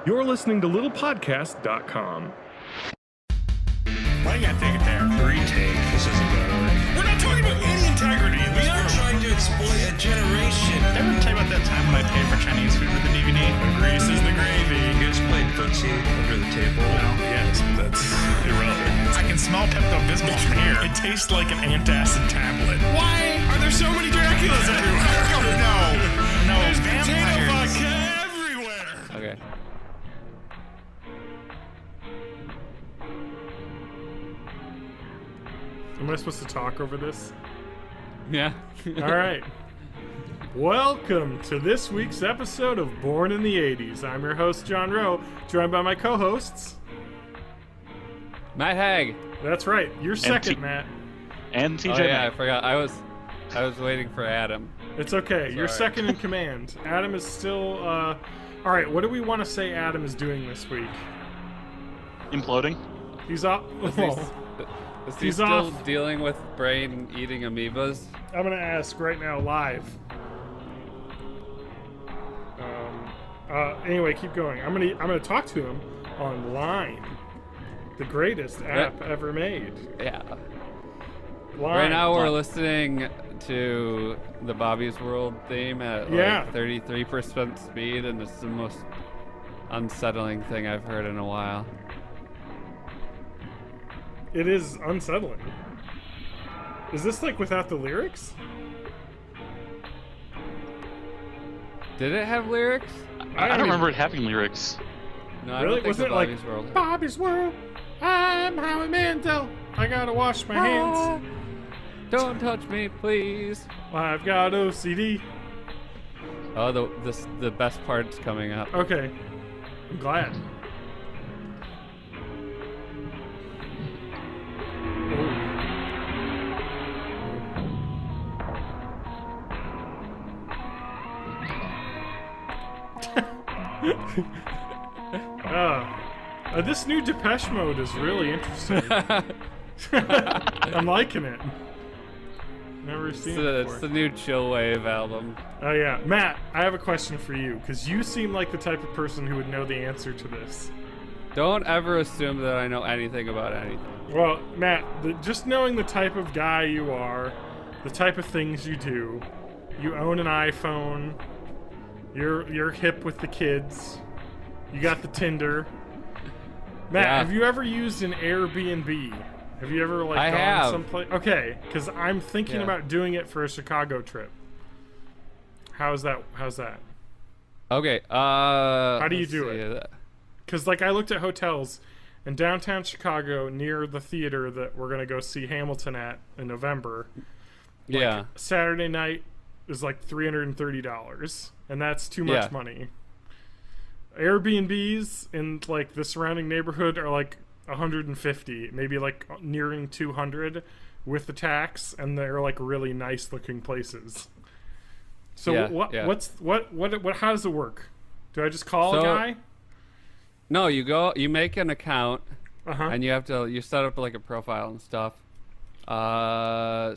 You're listening to littlepodcast.com. Why you gotta take it there? Retake. This isn't gonna work. We're not talking about any integrity. We are trying to exploit a generation. Ever tell you about that time when I paid for Chinese food with the DVD? The grease is the gravy. You guys played footsie under the table. No, yes, but that's irrelevant. I can smell Pepto-Bismol from here. It tastes like an antacid tablet. Why are there so many Draculas everywhere? No, there's potato vodka everywhere. Okay. Am I supposed to talk over this? Yeah. All right. Welcome to this week's episode of Born in the 80s. I'm your host, John Rowe, joined by my co-hosts. Matt Hag. That's right. You're second, Matt. And TJ. Oh yeah, I forgot. I was waiting for Adam. It's okay. You're Sorry. second in command. Adam is still, all right, what do we want to say Adam is doing this week? Imploding. He's off. Is he He's still off. dealing with brain-eating amoebas? I'm going to ask right now live. Anyway, keep going. I'm gonna talk to him online. The greatest app ever made. Yeah. Line. Right now we're listening to the Bobby's World theme at like 33% speed, and it's the most unsettling thing I've heard in a while. It is unsettling. Is this like without the lyrics? Did it have lyrics? I don't remember it having lyrics. No, I Really? don't think Wasn't the it Bobby's like World. Bobby's World? I'm Howie Mandel. I gotta wash my hands. Don't touch me, please. I've got OCD. Oh, the best part's coming up. Okay, I'm glad. This new Depeche Mode is really interesting. I'm liking it. Never seen it It's before. the new Chillwave album. Oh yeah, Matt, I have a question for you because you seem like the type of person who would know the answer to this. Don't ever assume that I know anything about anything. Well, Matt, just knowing the type of guy you are, the type of things you do, you own an iPhone, you're hip with the kids, you got the Tinder. Matt, Yeah. have you ever used an Airbnb? Have you ever I gone have. someplace? Okay, because I'm thinking Yeah. about doing it for a Chicago trip. How's that? Okay, How do you let's do see. it? Because I looked at hotels in downtown Chicago near the theater that we're gonna go see Hamilton at in November. Yeah. Saturday night is like $330, and that's too much Yeah. money. Airbnbs in like the surrounding neighborhood are like 150, maybe like nearing 200 with the tax, and they're like really nice looking places. So Yeah, what yeah. what how does it work? Do I just call a So- guy? No, you make an account, Uh-huh. and you set up like a profile and stuff.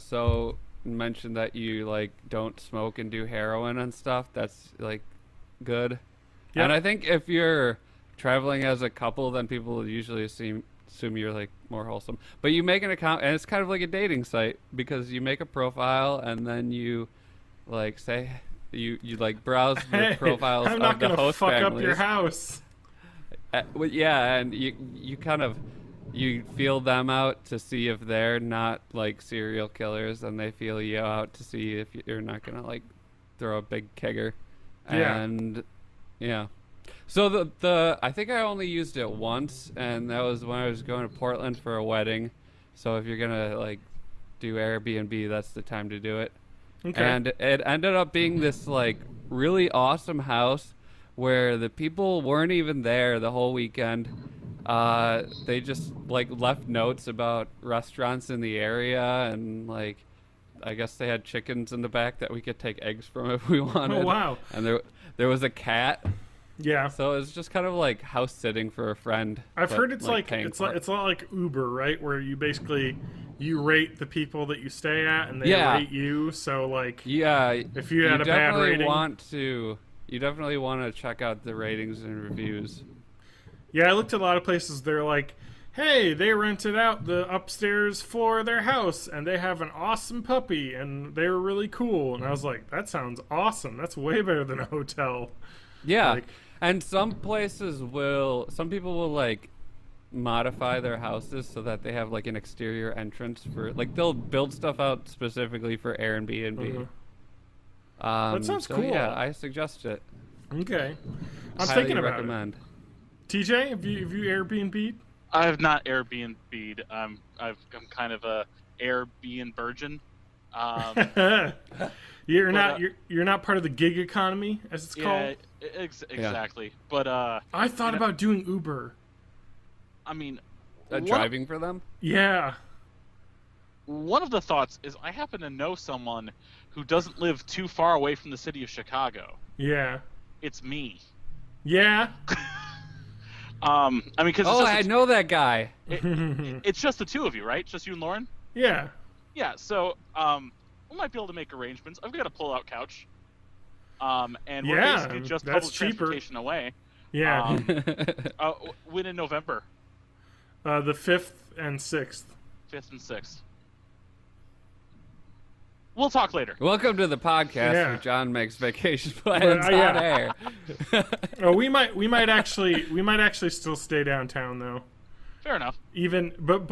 So mention that you like don't smoke and do heroin and stuff. That's like good. Yep. And I think if you're traveling as a couple, then people will usually assume you're like more wholesome. But you make an account, and it's kind of like a dating site because you make a profile and then you like say you like browse the Hey, profiles I'm not of the gonna host fuck families. up your house. Well, yeah, and you kind of you feel them out to see if they're not like serial killers, and they feel you out to see if you're not gonna like throw a big kegger. Yeah. And yeah. So the I think I only used it once, and that was when I was going to Portland for a wedding. So if you're gonna like do Airbnb, that's the time to do it. Okay. And it ended up being this like really awesome house where the people weren't even there the whole weekend. They just like left notes about restaurants in the area, and like I guess they had chickens in the back that we could take eggs from if we wanted. Oh, wow. And there was a cat. Yeah. So it's just kind of like house sitting for a friend. I've but, heard it's like paying it's for like it. it's a lot like Uber, right? Where you basically you rate the people that you stay at, and they Yeah. rate you. So like, Yeah, if you had a bad definitely rating, want to You definitely want to check out the ratings and reviews. Yeah, I looked at a lot of places. They're like, hey, they rented out the upstairs floor of their house, and they have an awesome puppy, and they were really cool. And I was like, that sounds awesome. That's way better than a hotel. Yeah, Like- and some people will like modify their houses so that they have like an exterior entrance for, like, they'll build stuff out specifically for Airbnb. That sounds so, cool. Yeah, I suggest it. Okay. I'm Highly thinking about recommend. it. TJ, have you Airbnb'd? I have not Airbnb'd. I'm kind of a Airbnb virgin. You're not part of the gig economy, as it's called. Exactly. But I thought about doing Uber. I mean, Driving for them? Yeah. one of the thoughts is I happen to know someone who doesn't live too far away from the city of Chicago. Yeah. It's me. Yeah. I mean, because I know that guy. it's just the two of you, right? Just you and Lauren. Yeah. Yeah. So we might be able to make arrangements. I've got a pull-out couch. And we're basically just that's public cheaper. transportation away. Yeah. When in November? The 5th and 6th. 5th and 6th. We'll talk later. Welcome to the podcast Yeah. where John makes vacation plans on yeah. air. Oh, we might actually still stay downtown though. Fair enough. Even but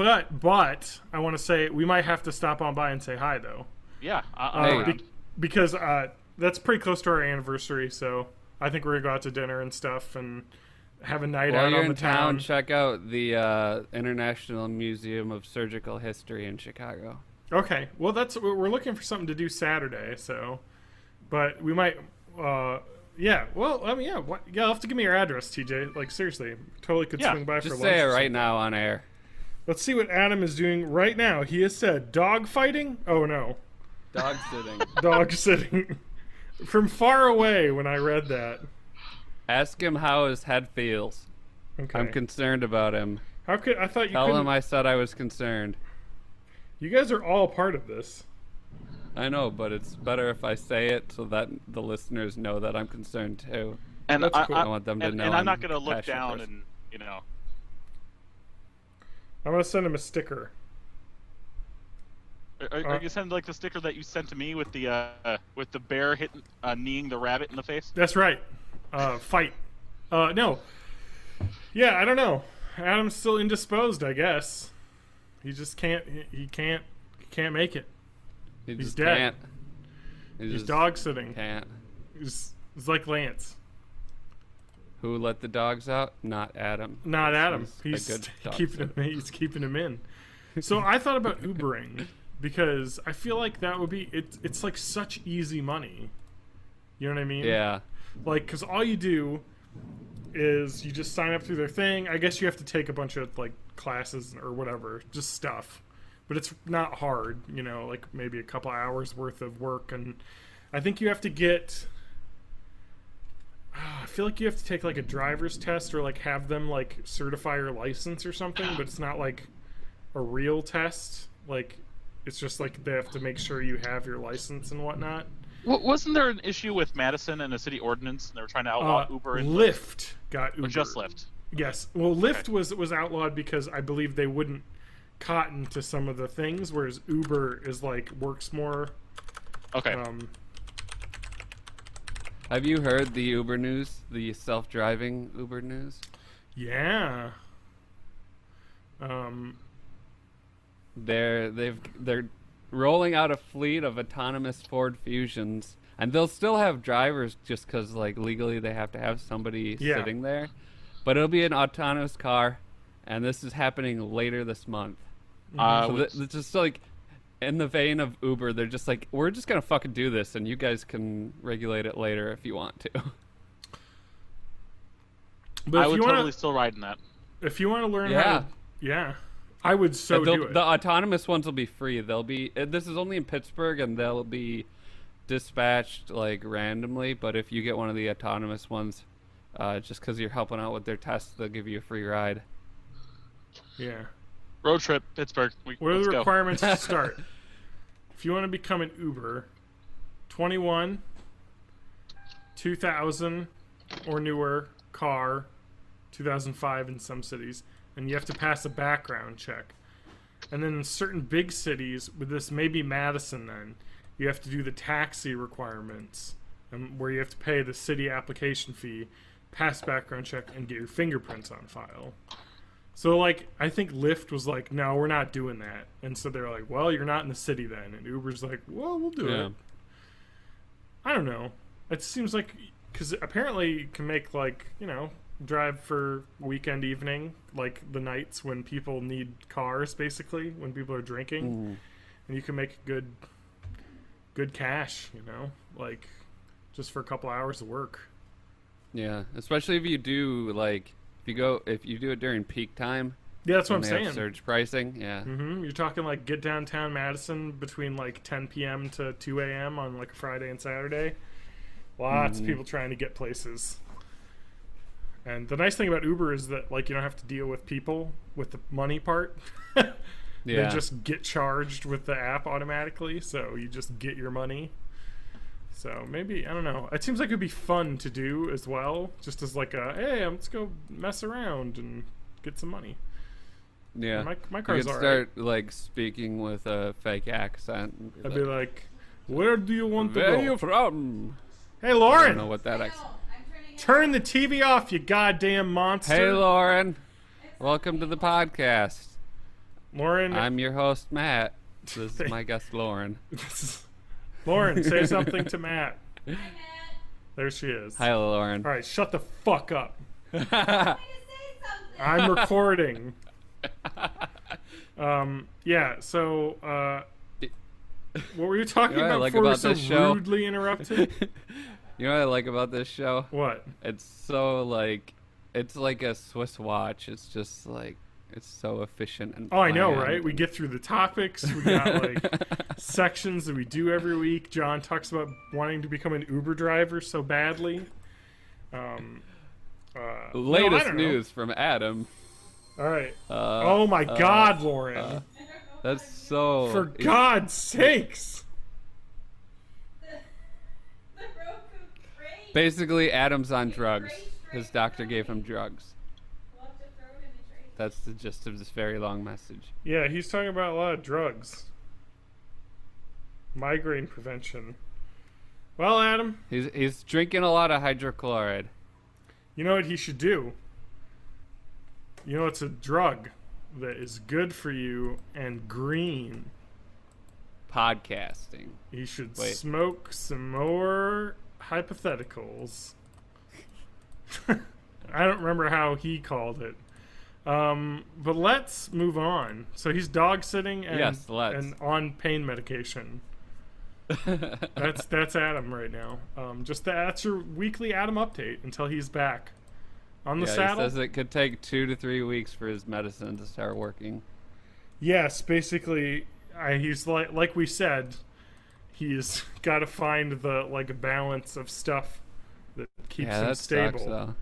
I want to say we might have to stop on by and say hi though. Yeah. Hey. Because that's pretty close to our anniversary, so I think we're gonna go out to dinner and stuff and have a night While out you're on in the town, check out the International Museum of Surgical History in Chicago. Okay, well we're looking for something to do Saturday, so, but we might, yeah. Well, I mean, yeah. You'll have to give me your address, TJ. Like seriously, totally could swing by for Just lunch. say it or right something. now on air. Let's see what Adam is doing right now. He has said dog fighting. Oh no, Dog sitting. dog sitting. From far away when I read that. Ask him how his head feels. Okay. I'm concerned about him. How could I thought you Tell couldn't? him I said I was concerned. You guys are all part of this. I know, but it's better if I say it so that the listeners know that I'm concerned too. And That's cool. I want them to know. And I'm not going to look passionate down person. and, I'm gonna send him a sticker. Are you sending like the sticker that you sent to me with the bear hitting kneeing the rabbit in the face? That's right. Fight. No. Yeah, I don't know. Adam's still indisposed, I guess. He just can't. He can't make it. He He's just dead. can't. He He's just dog sitting. can't. He's like Lance. Who let the dogs out? Not Adam. Not Adam. He's a He's good dog keeping him. He's keeping him in. So I thought about Ubering because I feel like that would be. It's like such easy money. You know what I mean? Yeah. Like, because all you do is you just sign up through their thing. I guess you have to take a bunch of like classes or whatever, just stuff. But it's not hard, you know, like maybe a couple hours worth of work. And I think you have to get, I feel like you have to take like a driver's test or like have them like certify your license or something, but it's not like a real test. Like, it's just like they have to make sure you have your license and whatnot. Wasn't there an issue with Madison and a city ordinance, and they were trying to outlaw Uber and Lyft got Uber. or just Lyft? Yes. Well, Lyft was outlawed because I believe they wouldn't cotton to some of the things, whereas Uber is like works more. Okay. Have you heard the Uber news? The self-driving Uber news? Yeah. They're rolling out a fleet of autonomous Ford Fusions, and they'll still have drivers just because like legally they have to have somebody Yeah. sitting there. But it'll be an autonomous car, and this is happening later this month. So it's just like in the vein of Uber, they're just like, we're just gonna fucking do this, and you guys can regulate it later if you want to. But I if would you totally wanna, still ride in that. if you want to learn Yeah. how to, yeah, I would so They'll- do it. The autonomous ones will be free. They'll be. This is only in Pittsburgh, and they'll be dispatched like randomly. But if you get one of the autonomous ones, just because you're helping out with their tests, they'll give you a free ride. Yeah. Road trip, Pittsburgh. What are Let's the go. requirements to start? If you want to become an Uber, 21, 2000 or newer car, 2005 in some cities, and you have to pass a background check. And then in certain big cities, with this maybe Madison, then you have to do the taxi requirements, where you have to pay the city application fee, pass background check, and get your fingerprints on file. So, like, I think Lyft was like, no, we're not doing that. And so they're like, well, you're not in the city then. And Uber's like, well, we'll do it. I don't know. It seems like, because apparently you can make, like, you know, drive for weekend evening, like the nights when people need cars, basically, when people are drinking. And you can make good cash, you know, like, just for a couple hours of work. Yeah, especially if you do, like, if you do it during peak time. Yeah, that's what I'm they have saying. Surge pricing, yeah. You're talking like get downtown Madison between like 10 p.m. to 2 a.m. on like a Friday and Saturday. Lots of people trying to get places. And the nice thing about Uber is that like you don't have to deal with people with the money part. They just get charged with the app automatically, so you just get your money. So maybe, I don't know. It seems like it'd be fun to do as well, just as like a, hey, let's go mess around and get some money. Yeah. My car's you could start like speaking with a fake accent. I'd be like, where do you want to Where go? are you from? Hey, Lauren. I don't know what that accent. Turn the TV off, you goddamn monster. Hey, Lauren. Welcome to the podcast. Lauren. I'm your host, Matt. This is my guest, Lauren. Lauren, say something to Matt. Hi, Matt. There she is. Hi, Lauren. All right, shut the fuck up. I'm trying to say something. I'm recording. Yeah, so, what were you talking You know what I about like before we were about so this show? rudely interrupted? You know what I like about this show? What? It's so, like, it's like a Swiss watch. It's just, like, it's so efficient and Oh, I know, planned. right? We get through the topics. We got, like, sections that we do every week. John talks about wanting to become an Uber driver so badly. Latest news from Adam. All right. Oh, my God, Lauren. That's so... For God's sakes. The Roku crate. Basically, Adam's on drugs. His doctor gave him drugs. We'll have to throw it in the trash. That's the gist of this very long message. Yeah, he's talking about a lot of drugs. Migraine prevention. Well, Adam, He's drinking a lot of hydrochloride. you know what he should do? You know it's a drug that is good for you and green. Podcasting. He should Wait. smoke some more hypotheticals. I don't remember how he called it. But let's move on. So he's dog sitting and, Yes, let's. and on pain medication. That's Adam right now. That's your weekly Adam update until he's back on the Yeah, saddle. he says it could take 2 to 3 weeks for his medicine to start working. Yes, basically, he's like we said, he's got to find the like balance of stuff that keeps him that stable. sucks, though.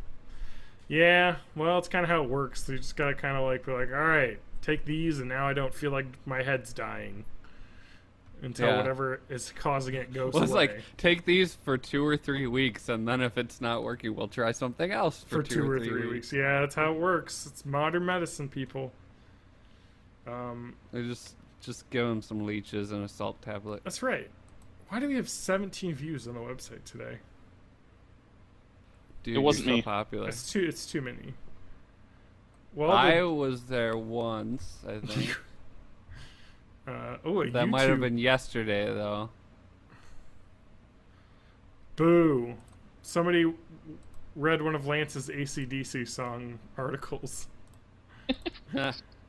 Yeah, well, it's kind of how it works. You just got to kind of like be like, all right, take these, and now I don't feel like my head's dying until whatever is causing it goes Well, it's away. like, take these for 2 or 3 weeks, and then if it's not working, we'll try something else for 2 or 3 weeks. Yeah, that's how it works. It's modern medicine, people. They just give him some leeches and a salt tablet. That's right. Why do we have 17 views on the website today? Dude, It wasn't you're so me. popular. It's too many. Well, I was there once, I think. That might have been yesterday, though. Boo. Somebody read one of Lance's AC/DC song articles.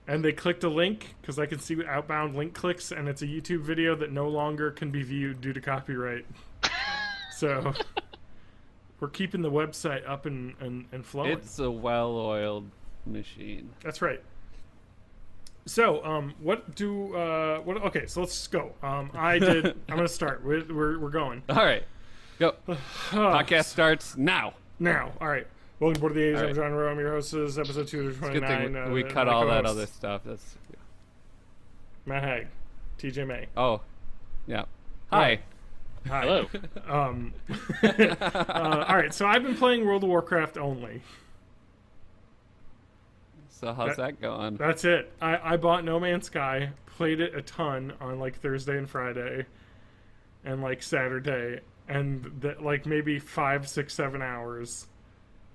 And they clicked a link, because I can see outbound link clicks, and it's a YouTube video that no longer can be viewed due to copyright. So, we're keeping the website up and flowing. It's a well-oiled machine. That's right. So, okay, so let's just go. I'm going to start. We're going. All right, go. Podcast starts now. Now, all right. Welcome aboard the Eighties. All I'm right. John Rowe. I'm your host. This is episode Good 229. thing we cut my all that co-host, other stuff. That's Matt Haig, TJ May. oh, yeah. Hi. Hi. Hello. All right, so I've been playing World of Warcraft only. So how's that going? That's it. I bought No Man's Sky, played it a ton on like Thursday and Friday, and like Saturday, and like maybe 5, 6, 7 hours,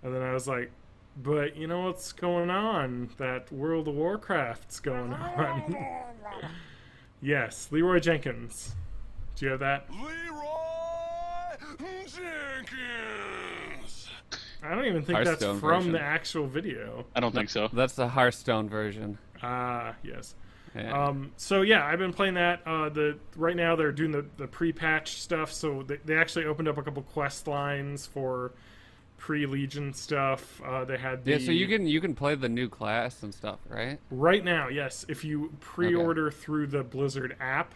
and then I was like, but you know what's going on? That World of Warcraft's going on. Yes, Leroy Jenkins. Do you have that? Leroy Jenkins. I don't even think Hearthstone that's from version. the actual video. I don't think so. That's the Hearthstone version. Ah, yes. Yeah. So yeah, I've been playing that. Right now they're doing the pre-patch stuff, so they actually opened up a couple quest lines for pre-Legion stuff. They had Yeah, so you can play the new class and stuff, right? right now. Yes, if you pre-order through the Blizzard app,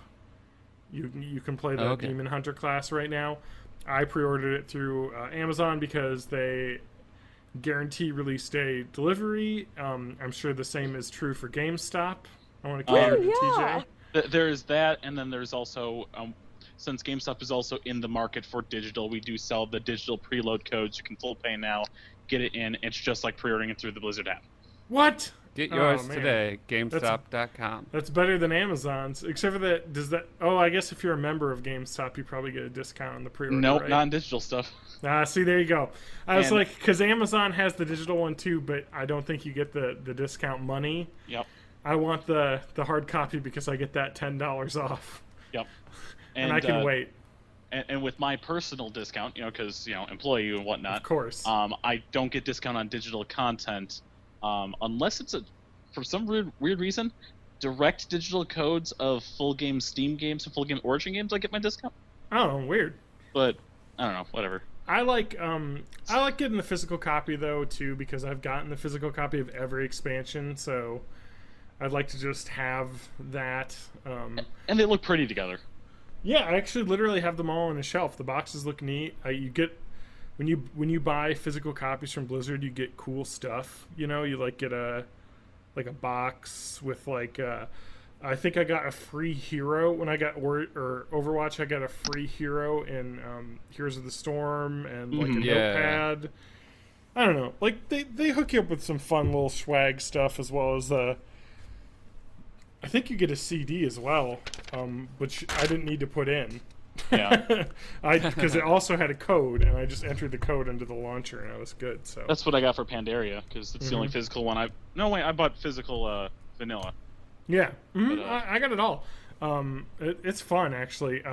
you can play the Demon Hunter class right now. I pre-ordered it through Amazon because they guarantee release day delivery. I'm sure the same is true for GameStop. I want to cater to TJ. There's that, and then there's also, since GameStop is also in the market for digital, we do sell the digital preload codes. You can full pay now, get it in. It's just like pre-ordering it through the Blizzard app. What? Get yours man. today, GameStop.com. That's better than Amazon's, except for that. Does that? Oh, I guess if you're a member of GameStop, you probably get a discount on the pre-order. Nope, right? not in digital stuff. See, there you go. I was And- like, because Amazon has the digital one too, but I don't think you get the discount money. Yep, I want the hard copy because I get that $10 off, yep. and I can wait. And with my personal discount, because employee and whatnot, Of course. I don't get discount on digital content unless it's for some weird reason, direct digital codes of full game Steam games and full game Origin games. I get my discount, Oh, weird. but I don't know, whatever. I like getting the physical copy though too, because I've gotten the physical copy of every expansion, so I'd like to just have that. And they look pretty together. Yeah, I actually literally have them all on a shelf. The boxes look neat. You get when you buy physical copies from Blizzard, you get cool stuff. You like get a box with I think I got a free hero when I got or Overwatch. I got a free hero in Heroes of the Storm and like a notepad. I don't know. Like they hook you up with some fun little swag stuff as well as I think you get a CD as well, which I didn't need to put in. Yeah, because it also had a code, and I just entered the code into the launcher, and I was good. So that's what I got for Pandaria because it's the only physical one. I bought physical vanilla. Yeah, But, I got it all. It's fun actually.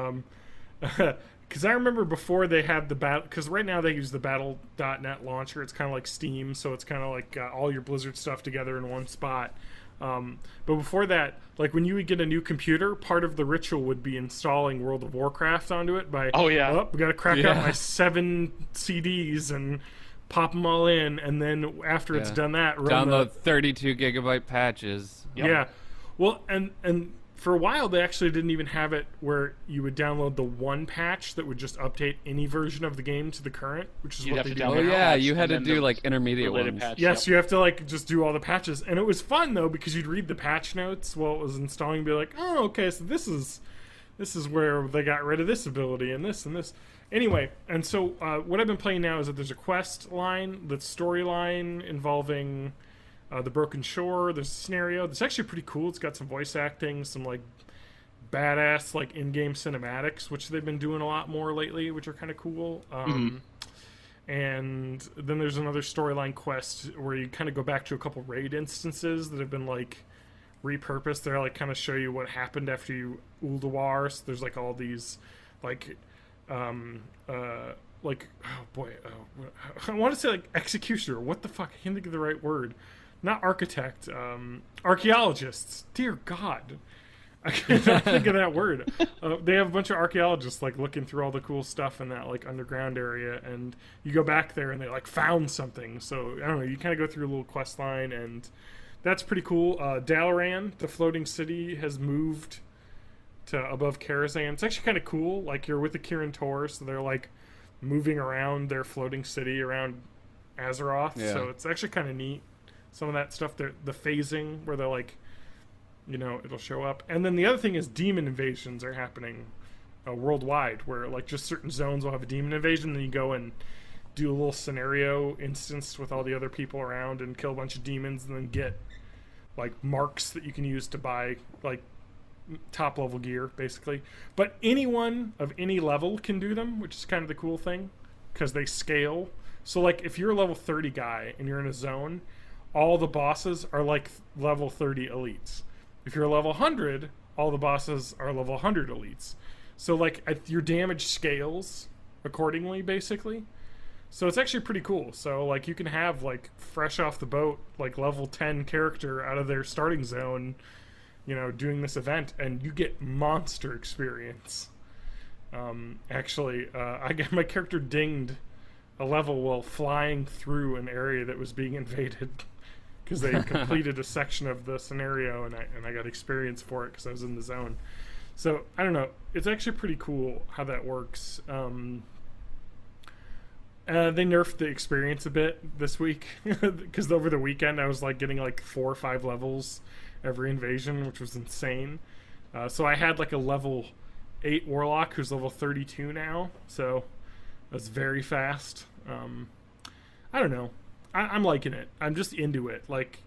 Because I remember before they had the battle. Because right now they use the Battle.net launcher. It's kind of like Steam, so it's kind of like all your Blizzard stuff together in one spot. But before that, like when you would get a new computer, part of the ritual would be installing World of Warcraft onto it. We got to crack out my 7 CDs and pop them all in, and then after it's done that, run download 32 gigabyte patches. Yep. Yeah. Well, and for a while they actually didn't even have it where you would download the one patch that would just update any version of the game to the current, which is You'd what have they to do download now. Oh yeah, patch you had and to then do the like intermediate related ones. patch. Yes, you have to just do all the patches, and it was fun though because you'd read the patch notes while it was installing, and be like, oh, okay, so this is where they got rid of this ability and this and this. Anyway, and so what I've been playing now is that there's a quest line, the storyline involving the Broken Shore. There's a scenario that's actually pretty cool. It's got some voice acting, some like badass like in-game cinematics, which they've been doing a lot more lately, which are kind of cool. And then there's another storyline quest where you kind of go back to a couple raid instances that have been like repurposed. They're like kind of show you what happened after you Ulduar. So there's like all these like I want to say like executioner. What the fuck? I can't think of the right word. Not architect. Archaeologists. Dear God. I can't think of that word. They have a bunch of archaeologists like looking through all the cool stuff in that like underground area, and you go back there and they like found something. So I don't know. You kind of go through a little quest line, and that's pretty cool. Dalaran, the floating city, has moved to above Karazhan. It's actually kind of cool. Like you're with the Kirin Tor, so they're like moving around their floating city around Azeroth. Yeah. So it's actually kind of neat. Some of that stuff, the phasing where they're like, it'll show up. And then the other thing is demon invasions are happening worldwide, where like just certain zones will have a demon invasion, then you go and do a little scenario instance with all the other people around and kill a bunch of demons, and then get like marks that you can use to buy like top level gear, basically. But anyone of any level can do them, which is kind of the cool thing, because they scale. So like if you're a level 30 guy and you're in a zone, all the bosses are like level 30 elites. If you're a level 100, all the bosses are level 100 elites. So like your damage scales accordingly, basically. So it's actually pretty cool. So like you can have like fresh off the boat, like level 10 character out of their starting zone, you know, doing this event, and you get monster experience. Actually, I got my character dinged a level while flying through an area that was being invaded because they completed a section of the scenario, and I got experience for it because I was in the zone. So I don't know, it's actually pretty cool how that works. They nerfed the experience a bit this week because over the weekend I was like getting like 4 or 5 levels every invasion, which was insane. So I had like a level 8 warlock who's level 32 now, so that's very fast. I don't know, I'm liking it. I'm just into it. Like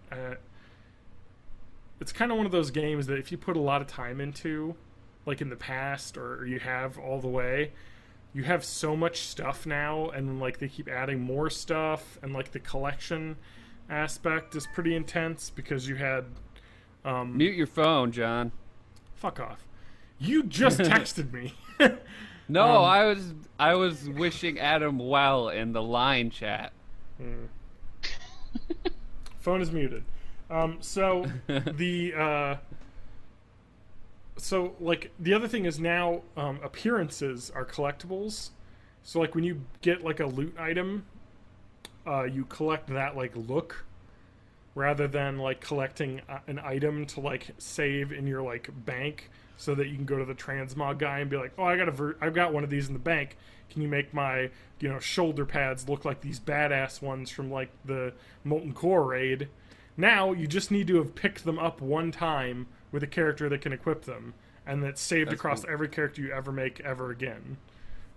it's kind of one of those games that if you put a lot of time into, like in the past, or you have all the way, you have so much stuff now, and like they keep adding more stuff, and like the collection aspect is pretty intense because you had Mute your phone, John. fuck off. You just texted me. No, I was wishing Adam well in the line chat. Phone is muted. So like the other thing is now appearances are collectibles. So like when you get like a loot item, you collect that like look, rather than like collecting an item to like save in your like bank, so that you can go to the transmog guy and be like, oh, I've got one of these in the bank. Can you make my, you know, shoulder pads look like these badass ones from like the Molten Core raid? Now you just need to have picked them up one time with a character that can equip them, and that's saved across every character you ever make ever again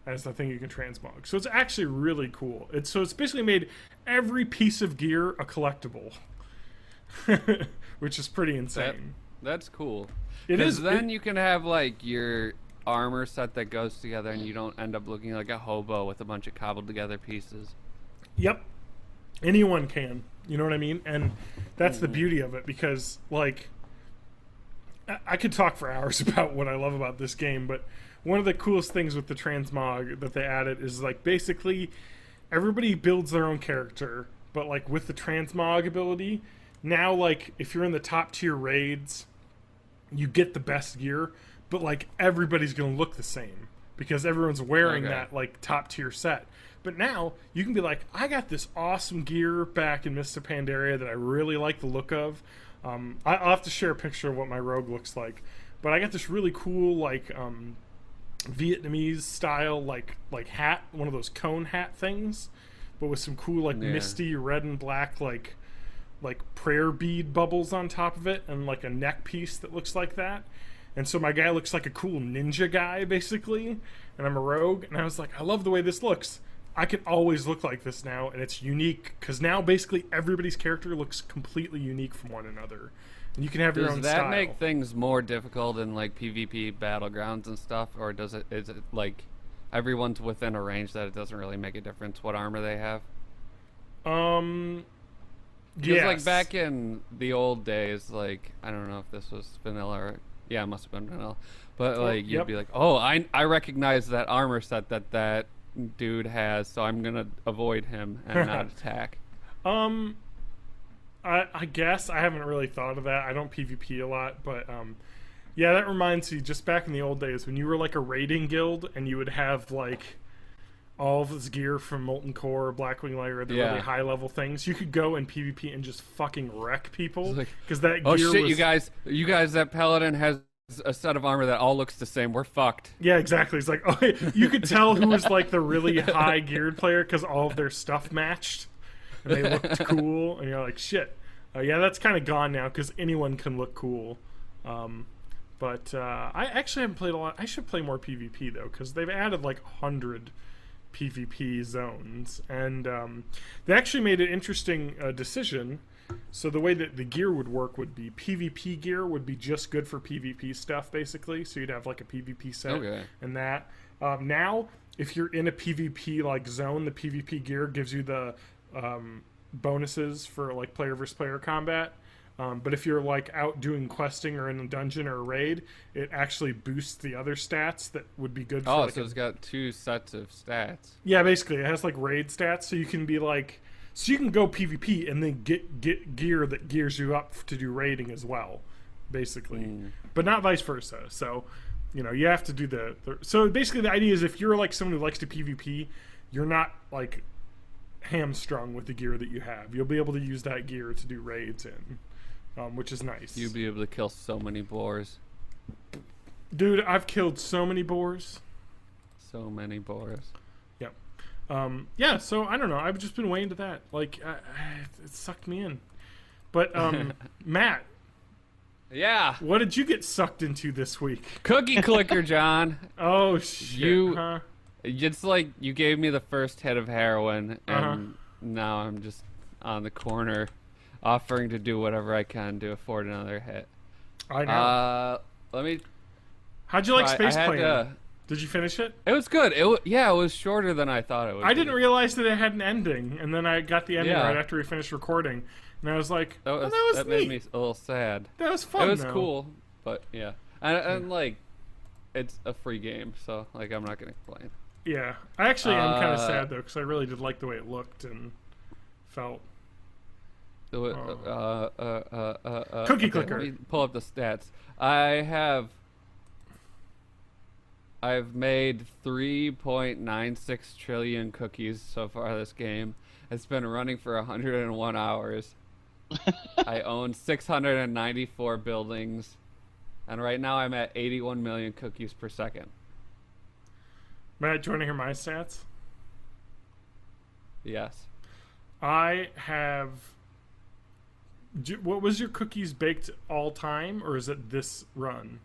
as the thing you can transmog. So it's actually really cool. It's basically made every piece of gear a collectible, which is pretty insane. That's cool. It is. Then you can have like your armor set that goes together, and you don't end up looking like a hobo with a bunch of cobbled together pieces. Yep. Anyone can. You know what I mean? And that's the beauty of it, because like I could talk for hours about what I love about this game, but one of the coolest things with the transmog that they added is like basically everybody builds their own character, but like with the transmog ability, now like if you're in the top tier raids, you get the best gear, but like everybody's gonna look the same because everyone's wearing that like top tier set. But now you can be like, I got this awesome gear back in Mists of Pandaria that I really like the look of. I'll have to share a picture of what my rogue looks like, but I got this really cool like Vietnamese style like hat, one of those cone hat things, but with some cool like misty red and black like prayer bead bubbles on top of it, and like a neck piece that looks like that. And so my guy looks like a cool ninja guy basically, and I'm a rogue, and I was like, I love the way this looks. I can always look like this now, and it's unique because now basically everybody's character looks completely unique from one another, and you can have your own style. Does that make things more difficult in like PvP battlegrounds and stuff, or is it like everyone's within a range that it doesn't really make a difference what armor they have? Because like back in the old days, like I don't know if this was vanilla or it must have been vanilla, but like you'd be like, oh, I recognize that armor set that dude has, so I'm gonna avoid him and not attack. I guess I haven't really thought of that. I don't PvP a lot, but yeah, that reminds me, just back in the old days when you were like a raiding guild and you would have like all of this gear from Molten Core, Blackwing Lair, the really high level things, you could go in PvP and just fucking wreck people because that gear shit, was... you guys, that paladin has a set of armor that all looks the same. We're fucked. Yeah, exactly. It's like, oh, you could tell who was like the really high geared player because all of their stuff matched and they looked cool, and you're like, shit. Yeah, that's kind of gone now because anyone can look cool. But I actually haven't played a lot. I should play more PvP though, because they've added like 100 PvP zones, and they actually made an interesting decision. So the way that the gear would work would be PvP gear would be just good for PvP stuff, basically. So you'd have like a PvP set and that. Now, if you're in a PvP like zone, the PvP gear gives you the bonuses for like player versus player combat. But if you're like out doing questing or in a dungeon or a raid, it actually boosts the other stats that would be good for Oh, like so it's got 2 sets of stats. Yeah, basically it has like raid stats, so you can be like, so you can go PvP and then get gear that gears you up to do raiding as well, basically. But not vice versa. So, you know, you have to do so basically the idea is if you're like someone who likes to PvP, you're not like hamstrung with the gear that you have. You'll be able to use that gear to do raids in. Which is nice. You'll be able to kill so many boars. Dude, I've killed so many boars. So many boars. Yep. Yeah, so I don't know. I've just been way into that. Like, it sucked me in. But, Matt. Yeah. What did you get sucked into this week? Cookie clicker, John. Oh, shit. It's like you gave me the first hit of heroin, and now I'm just on the corner offering to do whatever I can to afford another hit. I know. Let me. How'd you like Space Plane? To, Did you finish it? It was good. It was shorter than I thought it would. I didn't realize that it had an ending, and then I got the ending Yeah. right after we finished recording, and I was like, that that made me a little sad. That was fun. It was though. cool, but yeah, and like, it's a free game, so like I'm not gonna complain. Yeah, I actually am kind of sad though, because I really did like the way it looked and felt. Cookie clicker. Let me pull up the stats. I've made 3.96 trillion cookies so far this game. It's been running for 101 hours. I own 694 buildings, and right now I'm at 81 million cookies per second. Matt, do you want to hear my stats? Yes. I have. What was your cookies baked all time, or is it this run?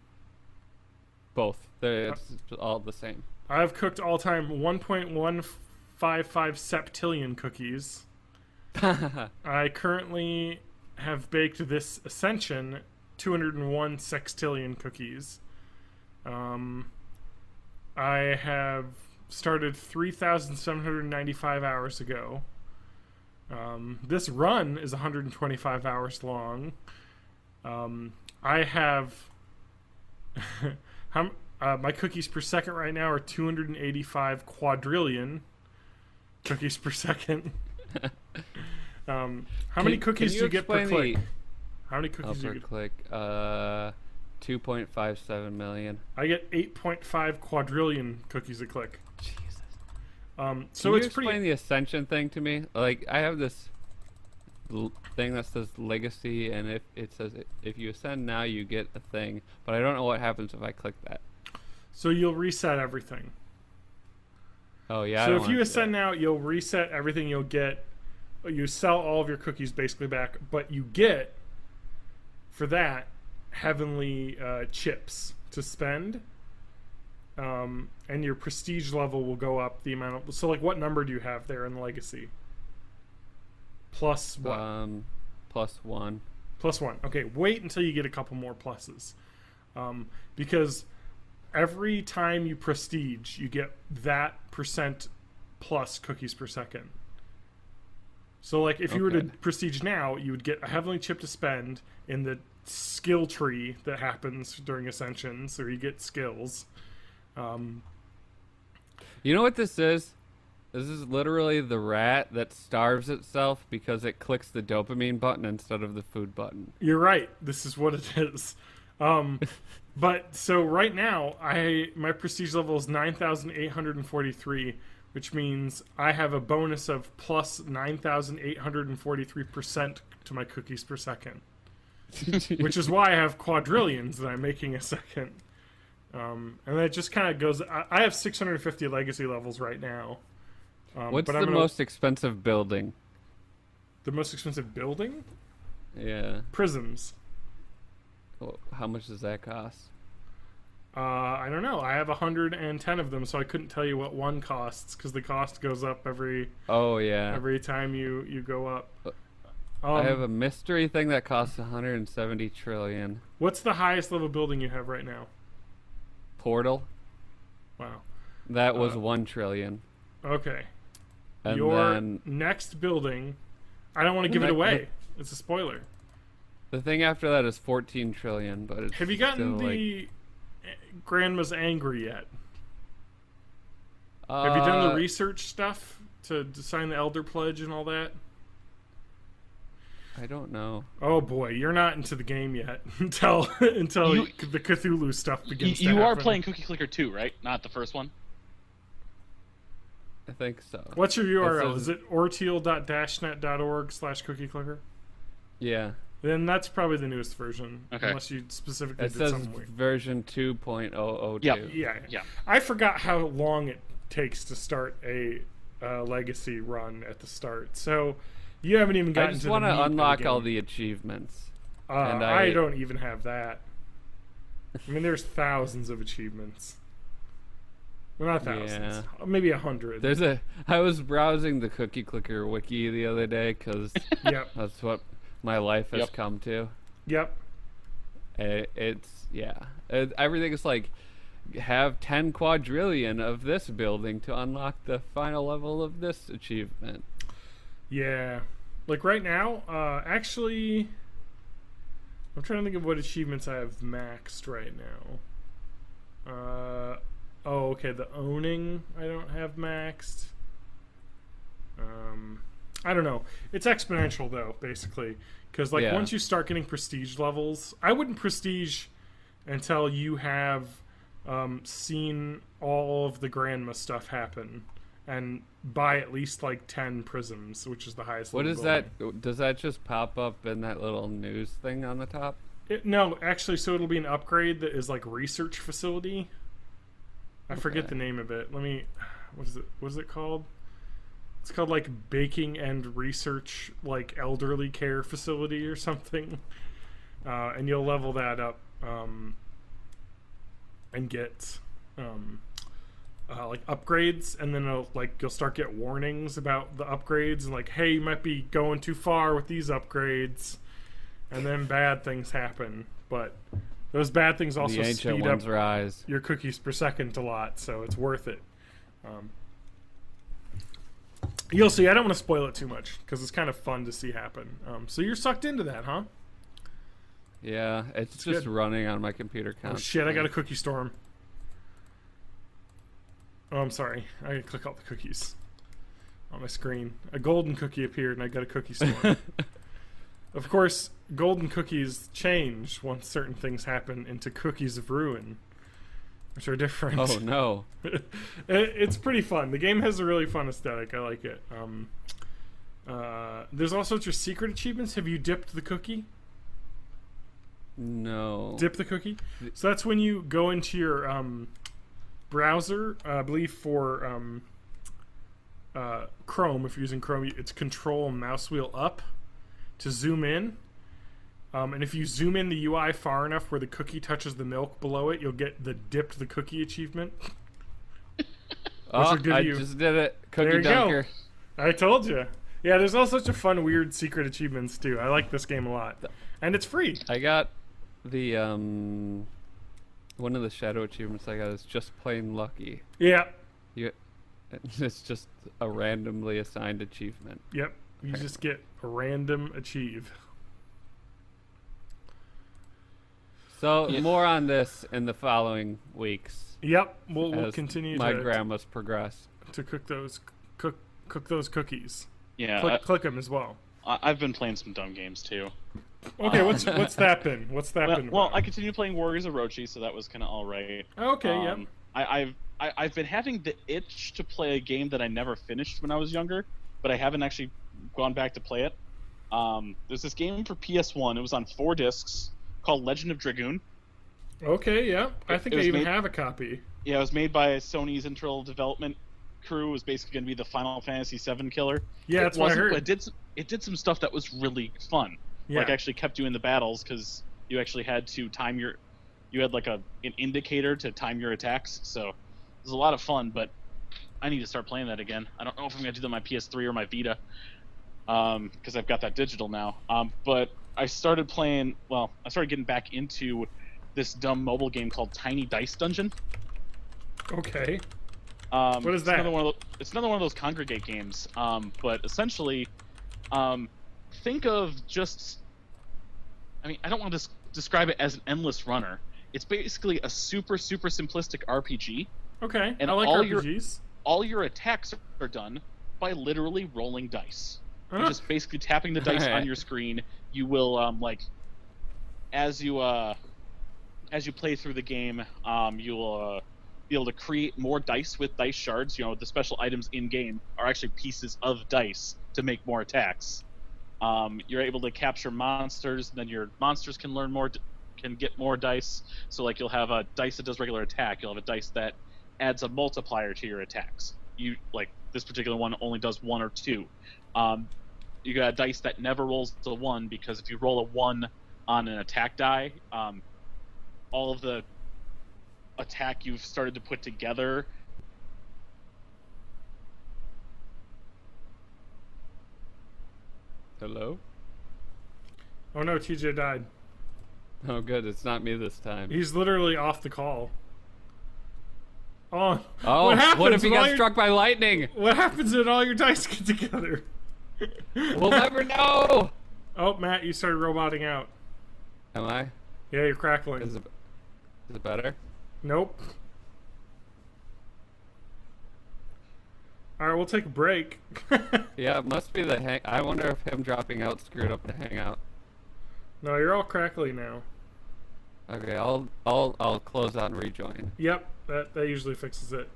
Both. It's all the same. I've cooked all time 1.155 septillion cookies. I currently have baked this Ascension 201 sextillion cookies. I have started 3,795 hours ago. This run is 125 hours long. I have my cookies per second right now are 285 quadrillion cookies per second. How many cookies do you get per click? How many cookies do you get? Per click? 2.57 million. I get 8.5 quadrillion cookies a click. Jesus. So Can it's you explain the Ascension thing to me? Like, I have this thing that says Legacy, and if it says if you ascend now, you get a thing, but I don't know what happens if I click that. So you'll reset everything. Oh yeah. So if you ascend now, you'll reset everything. You sell all of your cookies basically back, but you get for that heavenly chips to spend. And your prestige level will go up the amount of. So like, what number do you have there in Legacy? Plus what? +1. +1. Okay, wait until you get a couple more pluses, because every time you prestige, you get that % plus cookies per second. So like, if you were to prestige now, you would get a heavenly chip to spend in the skill tree that happens during Ascension, so you get skills. You know what this is? This is literally the rat that starves itself because it clicks the dopamine button instead of the food button. You're right. This is what it is. But so right now, my prestige level is 9,843, which means I have a bonus of plus 9,843% to my cookies per second, which is why I have quadrillions that I'm making a second. And it just kind of goes. I have 650 legacy levels right now. What's the most expensive building? The most expensive building? Yeah. Prisms. Well, how much does that cost? I don't know. I have 110 of them, so I couldn't tell you what one costs because the cost goes up every time you go up. I have a mystery thing that costs 170 trillion. What's the highest level building you have right now? Portal. Wow. That was 1 trillion. Okay. And Your then next building, I don't want to give it away. It's a spoiler. the thing after that is 14 trillion, but it's Have you gotten still, the Grandma's Angry yet? Have you done the research stuff to sign the Elder Pledge and all that? I don't know. Oh boy, you're not into the game yet until the Cthulhu stuff begins to You are happen. playing Cookie Clicker 2, right? Not the first one? I think so. What's your URL? says- Is it orteal.dashnet.org/cookie-clicker? Yeah. Then that's probably the newest version, Okay. unless you specifically It did says something weird. version 2.002. Yeah. Yeah. Yeah. I forgot how long it takes to start a legacy run at the start. So you haven't even I gotten just to the want meat to of unlock all game. the achievements. And and I I don't even have that. I mean, there's thousands of achievements. Well, not thousands. Maybe 100. I was browsing the Cookie Clicker wiki the other day because Yep. that's what my life has Yep. come to. Yep. Everything is like have 10 quadrillion of this building to unlock the final level of this achievement. Yeah. Like right now, actually, I'm trying to think of what achievements I have maxed right now. Okay, the owning I don't have maxed. I don't know. It's exponential though, basically, because like Yeah. once you start getting prestige levels, I wouldn't prestige until you have seen all of the Grandma stuff happen and buy at least like 10 prisms, which is the highest. What level is building. that? Does that just pop up in that little news thing on the top? No, actually, so it'll be an upgrade that is like research facility. I forget the name of it. Let me. What is it called? It's called like baking and research, like elderly care facility or something. And you'll level that up and get like upgrades, and then you'll start get warnings about the upgrades and like, hey, you might be going too far with these upgrades, and then bad things happen. But those bad things also The ancient speed ones up rise. your cookies per second a lot, so it's worth it. You'll see. I don't want to spoil it too much because it's kind of fun to see happen. So you're sucked into that, huh? Yeah, it's just good. running on my computer Oh constantly. shit! I got a cookie storm. Oh, I'm sorry. I gotta click all the cookies on my screen. A golden cookie appeared, and I got a cookie storm. Of course, golden cookies change once certain things happen into cookies of ruin, which are different. Oh no! It's pretty fun. The game has a really fun aesthetic. I like it. There's all sorts of secret achievements. Have you dipped the cookie? No. Dip the cookie? So that's when you go into your browser, I believe for Chrome. If you're using Chrome, it's Control mouse wheel up to zoom in. And if you zoom in the UI far enough where the cookie touches the milk below it, you'll get the dipped the cookie achievement. Oh, will give I you- just did it. There Cookie you dunker. go. I told you. Yeah, there's all sorts of fun, weird secret achievements too. I like this game a lot, and it's free. I got the one of the shadow achievements I got is just plain lucky. Yeah. It's just a randomly assigned achievement. Yep. You just get a random achieve. So more on this in the following weeks. Yep. We'll as continue my to grandmas progress. cook those cookies. Yeah, Click them as well. I've been playing some dumb games too. Okay, what's that been? What's that been? Well, about? I continue playing Warriors of Orochi, so that was kind of all right. Okay, yep. I've been having the itch to play a game that I never finished when I was younger, but I haven't actually gone back to play it. There's this game for PS1. It was on 4 discs called Legend of Dragoon. Okay, yeah. I think it I was even made- have a copy. Yeah, it was made by Sony's internal development crew. It was basically going to be the Final Fantasy VII killer. Yeah, It that's what I wasn't, heard. but it did some stuff that was really fun. Yeah. Like actually kept you in the battles because you actually had to time you had like an indicator to time your attacks. So it was a lot of fun, but I need to start playing that again. I don't know if I'm gonna do that on my PS3 or my Vita, because I've got that digital now. But I started playing. Well, I started getting back into this dumb mobile game called Tiny Dice Dungeon. Okay. What is that? It's another one of those congregate games. But essentially, think of just. I mean, I don't want to describe it as an endless runner. It's basically a super simplistic RPG. Okay. And I like RPGs. All your attacks are done by literally rolling dice. You're just basically tapping the dice on your screen. You will as you play through the game, you will be able to create more dice with dice shards. You know, the special items in game are actually pieces of dice to make more attacks. You're able to capture monsters, and then your monsters can get more dice. So like you'll have a dice that does regular attack. You'll have a dice that adds a multiplier to your attacks. You like this particular one only does 1 or 2. You got a dice that never rolls a 1, because if you roll a 1 on an attack die, all of the attack you've started to put together. Hello? Oh no, TJ died. Oh, good. It's not me this time. He's literally off the call. Oh, Oh, what if he when all got struck by lightning? What happens when all your dice get together? We'll never know. Oh, Matt, you started roboting out. Am I? Yeah, you're crackling. Is it better? Nope. Alright, we'll take a break. Yeah, it must be the hang. I wonder if him dropping out screwed up the hangout. No, you're all crackly now. Okay, I'll close out and rejoin. Yep, that usually fixes it.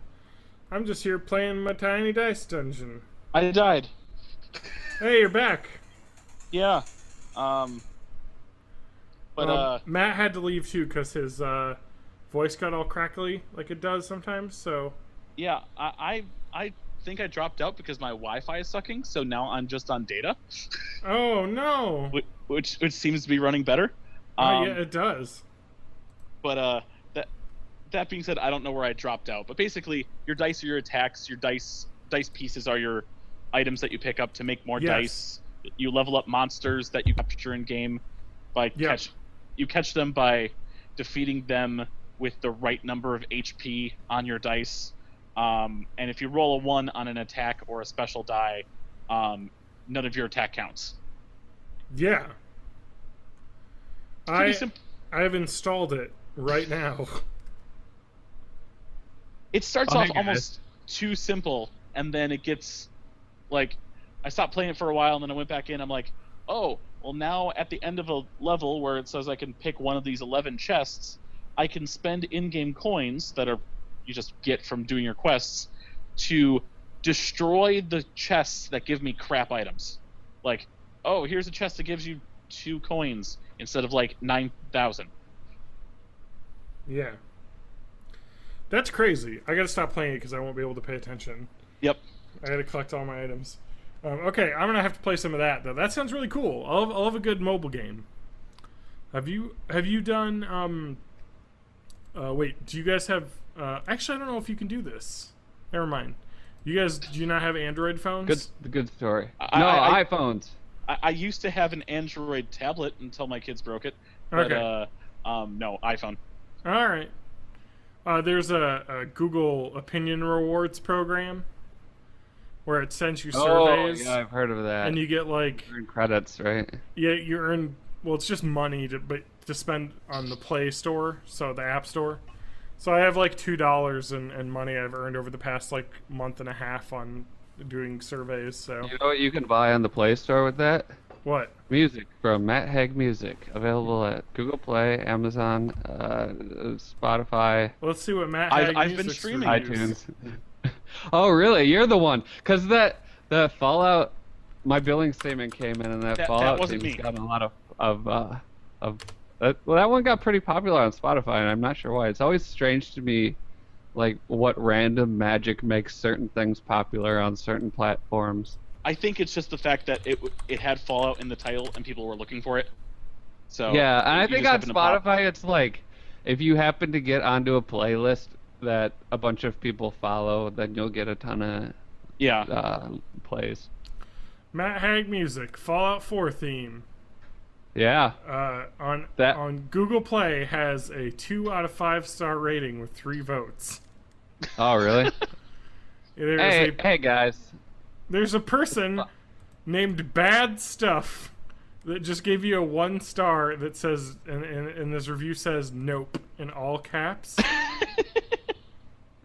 I'm just here playing my Tiny Dice Dungeon. I died. Hey, you're back. Yeah. Matt had to leave too because his voice got all crackly like it does sometimes. So Yeah, I think I dropped out because my Wi-Fi is sucking. So now I'm just on data. Oh no. Which seems to be running better. Yeah, it does. But that being said, I don't know where I dropped out. But basically, your dice are your attacks. Your dice pieces are your items that you pick up to make more dice. You level up monsters that you capture in game by you catch them by defeating them with the right number of HP on your dice. And if you roll a 1 on an attack or a special die, none of your attack counts. Yeah. It's I've installed it right now. It starts off almost too simple, and then it gets like I stopped playing it for a while, and then I went back in. I'm like, oh, well, now at the end of a level where it says I can pick one of these 11 chests, I can spend in-game coins that you just get from doing your quests to destroy the chests that give me crap items. Like, oh, here's a chest that gives you 2 coins instead of like 9,000. Yeah. That's crazy. I gotta stop playing it because I won't be able to pay attention. Yep. I gotta collect all my items. Okay, I'm gonna have to play some of that though. That sounds really cool. I'll have a good mobile game. Have you done wait, do you guys have actually I don't know if you can do this. Never mind. You guys do you not have Android phones? Good story. I iPhones. I used to have an Android tablet until my kids broke it. But, okay. No, iPhone. All right. There's a Google Opinion Rewards program where it sends you surveys. Oh, yeah, I've heard of that. And you get like earn credits, right? Yeah, you earn. Well, it's just money to spend on the Play Store, so the App Store. So I have like $2 in money I've earned over the past like month and a half on doing surveys. So You know what you can buy on the Play Store with that? what? Music from Matt Haig Music, available at Google Play, Amazon, Spotify, Let's see what Matt. I've been streaming iTunes. Oh, really? You're the one? Because the Fallout, my billing statement came in, and that Fallout wasn't team's me. got a lot of well, that one got pretty popular on Spotify, and I'm not sure why. It's always strange to me, like what random magic makes certain things popular on certain platforms. I think it's just the fact that it had Fallout in the title and people were looking for it. So Yeah, and I you think just on happen to pop- Spotify if you happen to get onto a playlist that a bunch of people follow, then you'll get a ton of Yeah. plays. Matt Hag music, Fallout 4 theme. Yeah. On Google Play has a 2 out of 5 star rating with 3 votes. Oh, really? Hey, guys. There's a person named Bad Stuff that just gave you a 1 star that says, and this review says nope in all caps.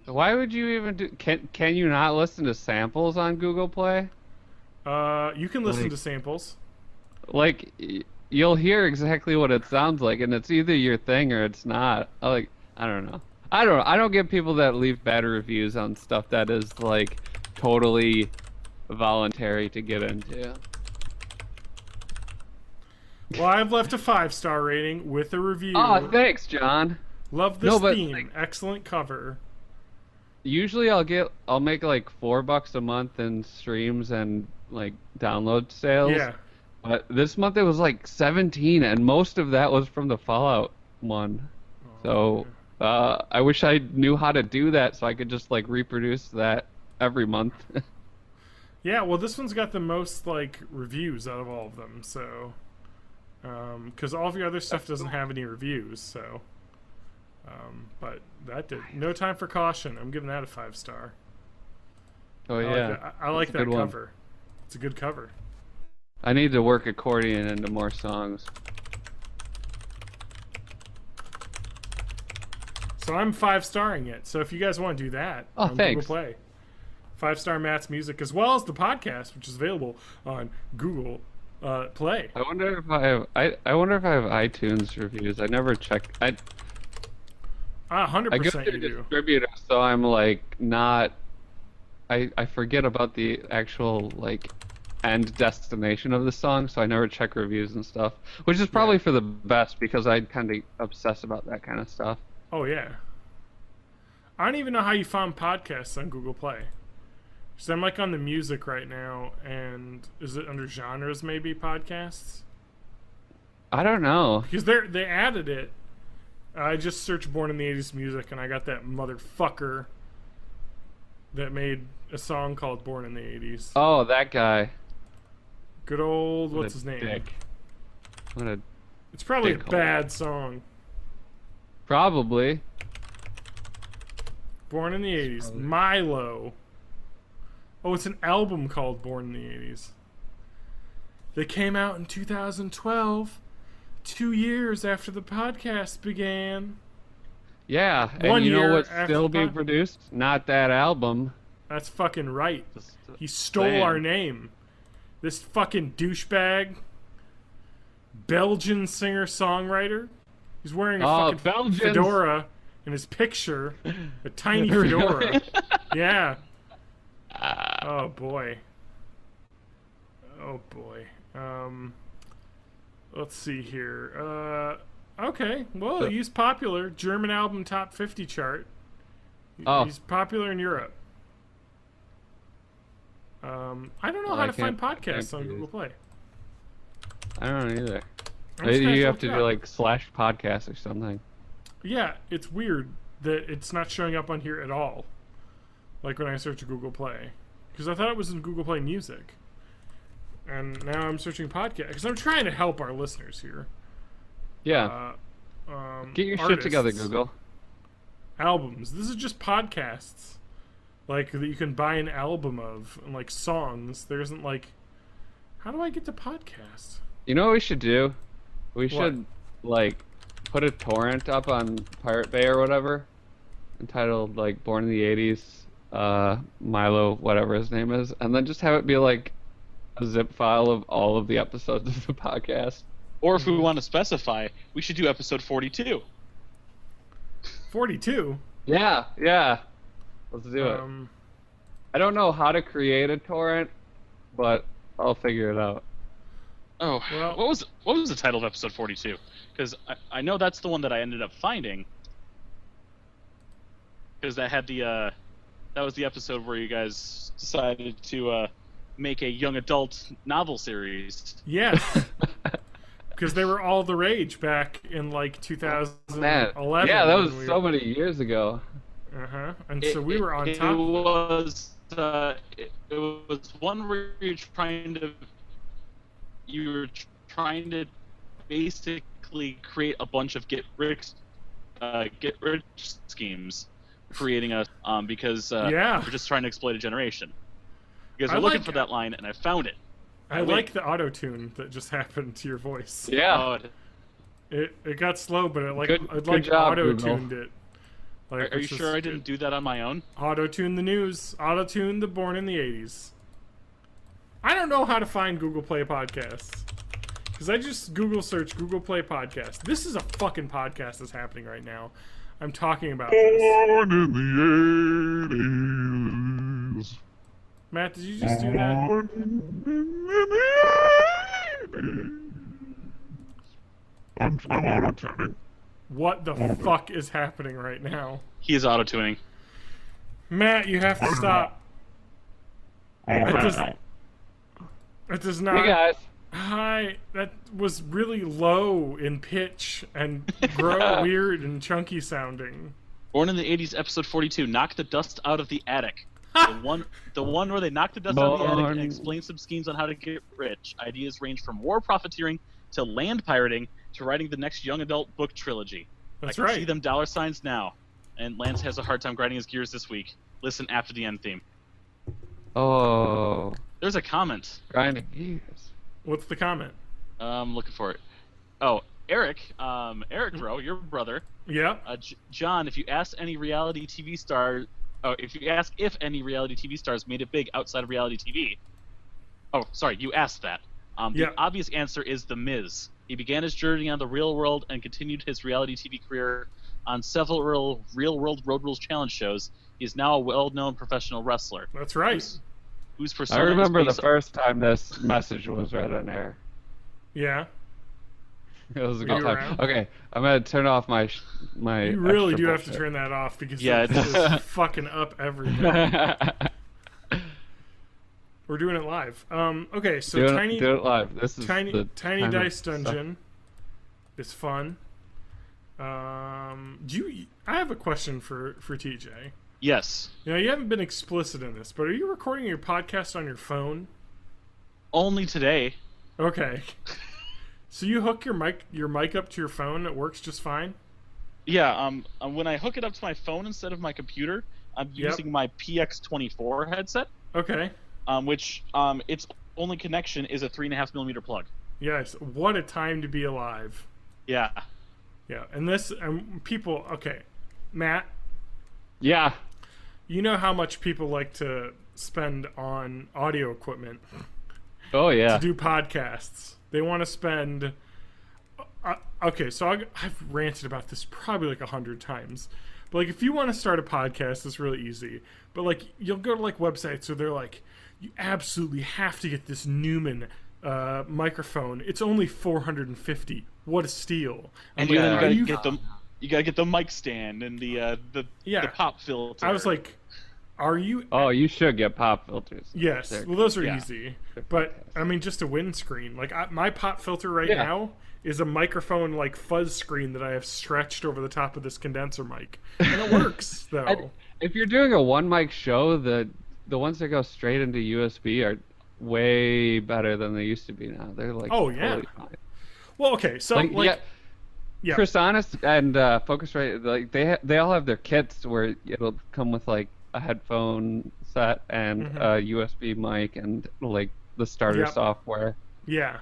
Why would you even do? Can you not listen to samples on Google Play? You can listen to samples. Like, you'll hear exactly what it sounds like, and it's either your thing or it's not. I don't know. I don't get people that leave bad reviews on stuff that is like totally voluntary to get into. Well, I've left a 5 star rating with a review. Oh, thanks, John. Love this theme. Like, excellent cover. Usually I'll make like $4 a month in streams and like download sales. Yeah. But this month it was like 17, and most of that was from the Fallout one. So I wish I knew how to do that so I could just like reproduce that every month. Yeah, well, this one's got the most like reviews out of all of them. So, because all of your other stuff doesn't have any reviews. So, but that did. No Time for Caution. I'm giving that a 5 star. Oh yeah, I like that one. cover. It's a good cover. I need to work accordion into more songs. So I'm 5 starring it. So if you guys want to do that on thanks. Google Play, 5 star Matt's music as well as the podcast, which is available on Google Play. I wonder if I wonder if I have iTunes reviews. I never check. I go 100% to you do. distributor, so I'm like not. I forget about the actual like end destination of the song, so I never check reviews and stuff, which is probably for the best because I kind of obsess about that kind of stuff. Oh yeah. I don't even know how you found podcasts on Google Play. So I'm like on the music right now, and is it under genres maybe podcasts? I don't know. Because they added it. I just searched Born in the 80s music, and I got that motherfucker that made a song called Born in the 80s. Oh, that guy. Good old, What what's a his name? dick. What a It's probably a dickhole. bad song. Probably. Born in the 80s. Milo. Oh, it's an album called Born in the 80s. They came out in 2012, 2 years after the podcast began. Yeah, and 1 you year know what's after still the being pod- produced? Not that album. That's fucking right. Just He stole saying. our name. This fucking douchebag. Belgian singer-songwriter. He's wearing a fucking Belgians. fedora in his picture. A tiny fedora. Really? Yeah. Oh boy. Oh boy. Let's see here. Okay. Well, he's popular. German album top 50 chart. Oh. He's popular in Europe. I don't know Well, how I to find can't podcasts on do Google this. Play. I don't know either. I'm just gonna You have have to look do it up. like /podcast or something. Yeah, it's weird that it's not showing up on here at all. Like when I search Google Play. Because I thought it was in Google Play Music. And now I'm searching podcast. Because I'm trying to help our listeners here. Yeah. Get your shit together, artists, Google. Albums. This is just podcasts. Like, that you can buy an album of. And, like, songs. There isn't, like... How do I get to podcasts? You know what we should do? We What? should, like, put a torrent up on Pirate Bay or whatever, entitled, like, Born in the 80s, Milo, whatever his name is, and then just have it be, like, a zip file of all of the episodes of the podcast. Or if we want to specify, we should do episode 42. 42? Yeah. Let's do it. I don't know how to create a torrent, but I'll figure it out. Oh, Well- what was the title of episode 42? Because I know that's the one that I ended up finding. Because that had that was the episode where you guys decided to make a young adult novel series. Yes. because they were all the rage back in like 2011. Man, yeah, that was when we so many years ago. And so we were on it top. It was one where you were trying to basically create a bunch of get rich schemes, creating a because we're just trying to exploit a generation. You guys are looking for that line, and I found it. I like the auto tune that just happened to your voice. Yeah. It got slow, but it good job, auto tuned it. Are you sure I didn't do that on my own? Auto tune the news. Auto tune the Born in the 80s. I don't know how to find Google Play Podcasts. Because I just Google search Google Play Podcast. This is a fucking podcast that's happening right now. I'm talking about this. Born in the 80s. Matt, did you just do that? Born in the 80s. I'm auto-tuning. What the fuck is happening right now? He is auto-tuning. Matt, you have to stop. It does not. Hey guys. Hi, that was really low in pitch and weird and chunky sounding. Born in the 80s, episode 42. Knock the dust out of the attic. the one where they knock the dust out of the attic and explain some schemes on how to get rich. Ideas range from war profiteering to land pirating to writing the next young adult book trilogy. That's I can right. see them dollar signs now. And Lance has a hard time grinding his gears this week. Listen after the end theme. Oh. There's a comment. Grinding gears. What's the comment? I'm looking for it. Oh, Eric, bro, your brother. Yeah. John, if you ask any reality TV star, if any reality TV stars made it big outside of reality TV. Oh, sorry, you asked that. The obvious answer is The Miz. He began his journey on the real world and continued his reality TV career on several real-world Road Rules Challenge shows. He is now a well-known professional wrestler. That's right. Whose I persona remember the is based first time this message was read on air. Yeah. It was a Were good you time. around? Okay, I'm gonna turn off my You really extra do have to bullshit. turn that off because Yeah, it's fucking up everything. We're doing it live. Okay, so do tiny it live. This is Tiny the Tiny time of Dice stuff. Dungeon is fun. I have a question for TJ. Yes. You know, you haven't been explicit in this, but are you recording your podcast on your phone? Only today. Okay. So you hook your mic up to your phone, it works just fine? Yeah, when I hook it up to my phone instead of my computer, I'm using my PX24 headset, Okay. which its only connection is a 3.5mm plug. Yes. What a time to be alive. Yeah. Yeah. And this people, okay. Matt, Yeah. you know how much people like to spend on audio equipment Oh yeah. to do podcasts. They want to spend. Okay, so I've ranted about this probably like 100 times. But like, if you want to start a podcast, it's really easy. But like, you'll go to like websites where they're like, you absolutely have to get this Newman microphone. It's only $450. What a steal! And I'm you like, gotta get the mic stand and the pop filter. I was like, are you? Oh, you should get pop filters. Yes. They're- Well, those are yeah. easy. But I mean, just a windscreen. Like my pop filter right Yeah. now is a microphone like fuzz screen that I have stretched over the top of this condenser mic, and it works though. If you're doing a one mic show, the ones that go straight into USB are way better than they used to be now. They're like Oh, yeah. totally fine. Well, okay. So yeah. Chris Honest and Focusrite, like they all have their kits where it'll come with like a headphone set and a USB mic and like the starter Yep. software. Yeah.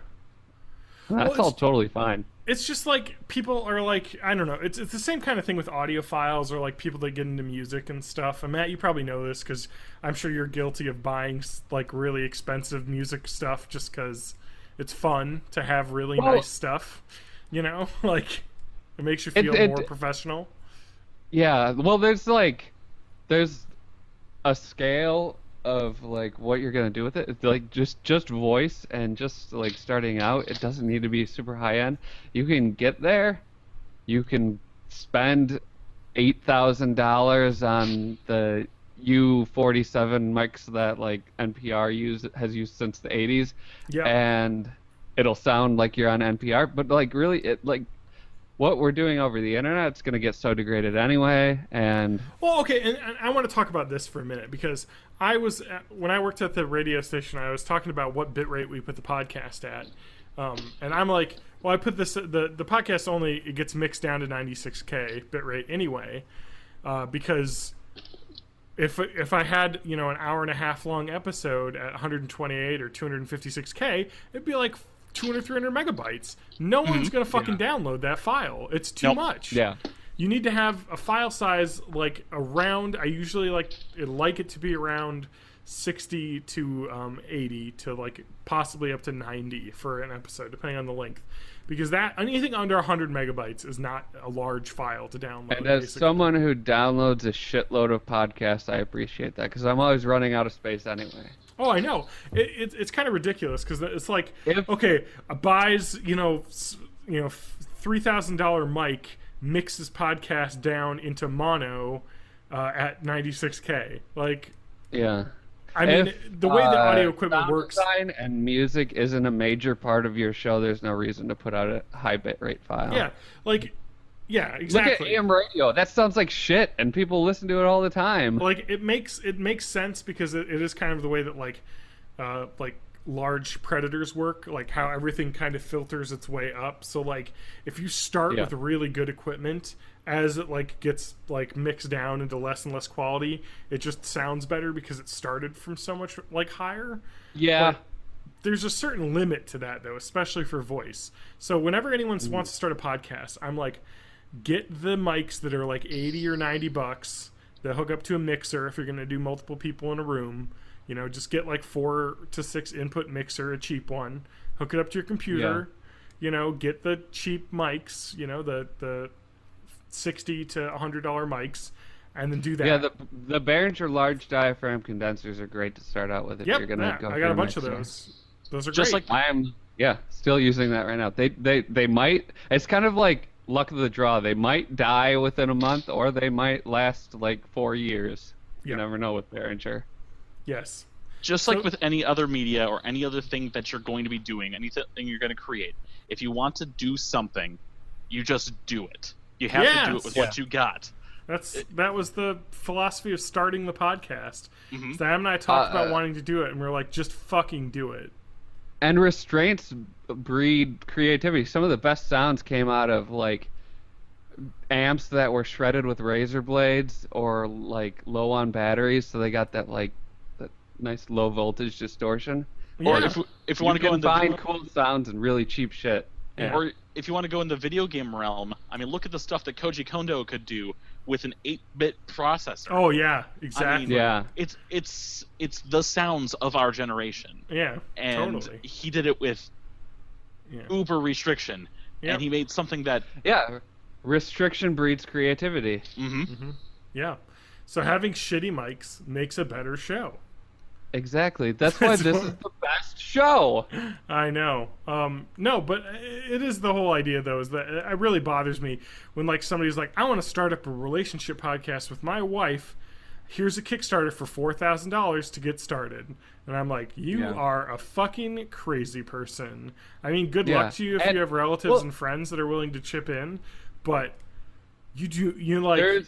And that's Well, all totally fine. It's just like people are like, I don't know. It's the same kind of thing with audiophiles or like people that get into music and stuff. And Matt, you probably know this because I'm sure you're guilty of buying like really expensive music stuff just because it's fun to have really nice stuff. You know, like it makes you feel more professional. Yeah, well, there's a scale of like what you're gonna do with it. It's like just voice and just like starting out. It doesn't need to be super high end. You can get there. You can spend $8,000 on the U47 mics that like NPR has used since the 80s. Yeah. And it'll sound like you're on NPR, but like really, it like what we're doing over the internet, it's gonna get so degraded anyway. And Well, okay, and I want to talk about this for a minute because when I worked at the radio station, I was talking about what bitrate we put the podcast at, and I'm like, well, I put this the podcast only it gets mixed down to 96K bitrate anyway, because if I had an hour and a half long episode at 128 or 256K, it'd be like 200, 300 megabytes. No one's going to fucking download that file. It's too much. Yeah. You need to have a file size like around, I usually like it to be around 60 to 80 to like possibly up to 90 for an episode, depending on the length. Because anything under 100 megabytes is not a large file to download. And as basically. someone who downloads a shitload of podcasts, I appreciate that because I'm always running out of space anyway. Oh, I know. It's kind of ridiculous because it's like, If- okay, buys $3,000 mic, mixes podcast down into mono at 96K. Like, Yeah. I mean, If, the way the audio equipment sound works. design and music isn't a major part of your show, there's no reason to put out a high bitrate file. Yeah, like, yeah, Look at exactly. AM radio. That sounds like shit, and people listen to it all the time. Like it makes sense because it is kind of the way that like large predators work, like how everything kind of filters its way up. So like if you start with really good equipment, as it like gets like mixed down into less and less quality, it just sounds better because it started from so much like higher. Yeah. But there's a certain limit to that though, especially for voice. So whenever anyone wants to start a podcast, I'm like, get the mics that are like 80 or 90 bucks that hook up to a mixer if you're going to do multiple people in a room. Just get like 4 to 6 input mixer, a cheap one. Hook it up to your computer. Get the cheap mics, the $60 to $100 mics, and then do that. Yeah, the Behringer large diaphragm condensers are great to start out with if you're gonna go. I for got a bunch of mixer. those. Those are Just great. like I'm still using that right now. They might. It's kind of like luck of the draw. They might die within a month, or they might last like 4 years. You never know with Behringer. Yes. Just So- like with any other media or any other thing that you're going to be doing, anything you're going to create, if you want to do something, you just do it. You have to do it with what you got. That was the philosophy of starting the podcast. Mhm. Sam and I talked about wanting to do it, and we were like, just fucking do it. And restraints breed creativity. Some of the best sounds came out of like amps that were shredded with razor blades or like low on batteries, so they got that like that nice low voltage distortion. Or Yeah. if you want to go in the find cool sounds and really cheap shit. Yeah. or if you want to go in the video game realm, I mean, look at the stuff that Koji Kondo could do with an 8-bit processor. Oh yeah, exactly. Yeah. It's the sounds of our generation, Yeah, and totally. he did it with Yeah. uber restriction, Yep. and he made something that. Yeah. Restriction breeds creativity. Yeah. So having shitty mics makes a better show. Exactly. That's why this is the best show. I know. No, but it is the whole idea, though, is that it really bothers me when, like, somebody's like, I want to start up a relationship podcast with my wife. Here's a Kickstarter for $4,000 to get started. And I'm like, you are a fucking crazy person. I mean, good luck to you if you have relatives and friends that are willing to chip in, but you need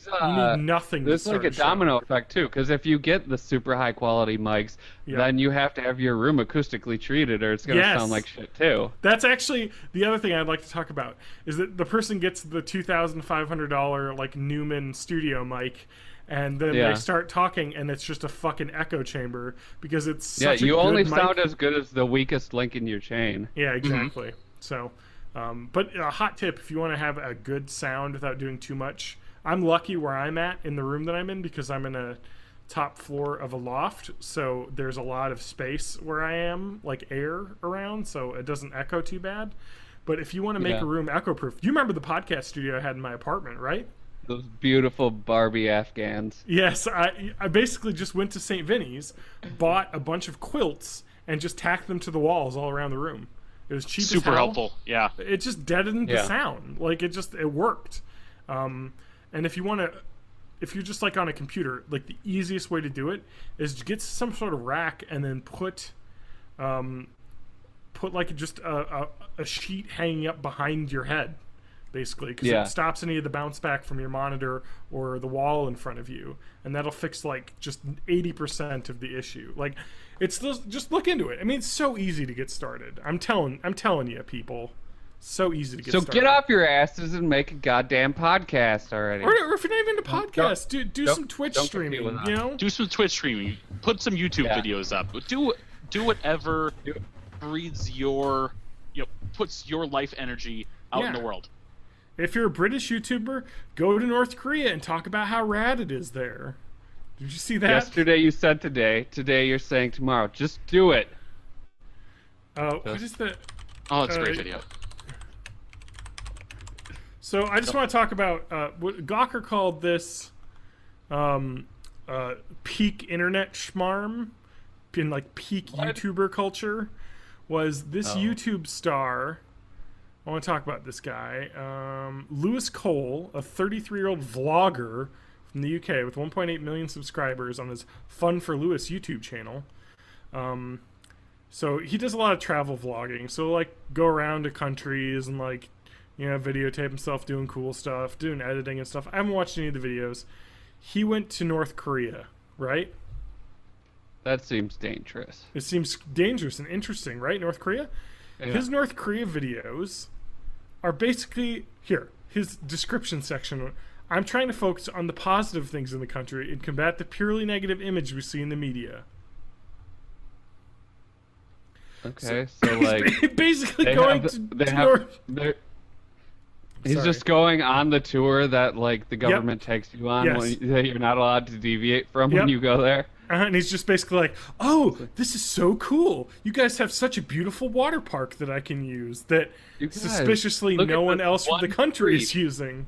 nothing. There's to start like a show. domino effect too, because if you get the super high quality mics, then you have to have your room acoustically treated, or it's gonna sound like shit too. That's actually the other thing I'd like to talk about is that the person gets the $2,500 like Newman studio mic, and then they start talking, and it's just a fucking echo chamber because it's such a you good only mic. sound as good as the weakest link in your chain. Yeah, exactly. So, but a hot tip, if you want to have a good sound without doing too much, I'm lucky where I'm at in the room that I'm in because I'm in a top floor of a loft, so there's a lot of space where I am, like air around, so it doesn't echo too bad. But if you want to make a room echo proof, you remember the podcast studio I had in my apartment, right? Those beautiful Barbie Afghans. Yes, I basically just went to St. Vinny's, bought a bunch of quilts, and just tacked them to the walls all around the room. It was cheap as super hell. helpful. Yeah. It just deadened the sound. Like it worked. And if you're just like on a computer, like the easiest way to do it is to get some sort of rack and then put put like just a sheet hanging up behind your head, basically, because Yeah. it stops any of the bounce back from your monitor or the wall in front of you, and that'll fix like just 80% of the issue. Like, it's just look into it. I mean, it's so easy to get started. I'm telling you, people, so easy to get started. So get off your asses and make a goddamn podcast already. Or if you're not even into podcasts, do some Twitch don't streaming. compete with You us. know, Do some Twitch streaming. Put some YouTube Yeah. videos up. Do whatever breathes your, puts your life energy out in Yeah. the world. if you're a British YouTuber, go to North Korea and talk about how rad it is there. Did you see that? Yesterday you said today. Today you're saying tomorrow. Just do it. What is the? Oh, it's a great Uh, video. So I just want to talk about what Gawker called this peak internet schmarm in like peak YouTuber culture. Was this YouTube star? I want to talk about this guy, Lewis Cole, a 33-year-old vlogger from the UK with 1.8 million subscribers on his Fun for Lewis YouTube channel. So he does a lot of travel vlogging. So like go around to countries and like, videotape himself doing cool stuff, doing editing and stuff. I haven't watched any of the videos. He went to North Korea, right? That seems dangerous. It seems dangerous and interesting, right? North Korea? Yeah. His North Korea videos are basically here. His description section. I'm trying to focus on the positive things in the country and combat the purely negative image we see in the media. Okay, so like basically they going have, to they have North. he's Sorry. just going on the tour that like the government takes you on Yes. that you're not allowed to deviate from Yep. when you go there. And he's just basically like, "Oh, this is so cool! You guys have such a beautiful water park that I can use that You guys, suspiciously look no at one this else from the one country is street." using."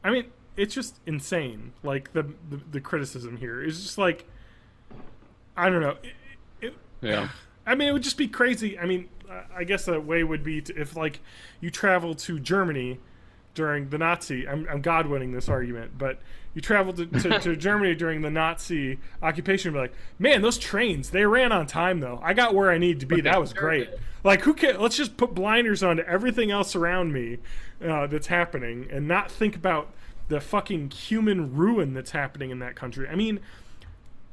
I mean, it's just insane. Like the criticism here is just like, I don't know. Yeah. I mean, it would just be crazy. I mean, I guess a way would be to, if like you travel to Germany during the Nazi. I'm God-winning this argument, but you travel to Germany during the Nazi occupation and be like, man, those trains, they ran on time though. I got where I need to be. That was great. Like, who can? Let's just put blinders on to everything else around me that's happening and not think about the fucking human ruin that's happening in that country. I mean,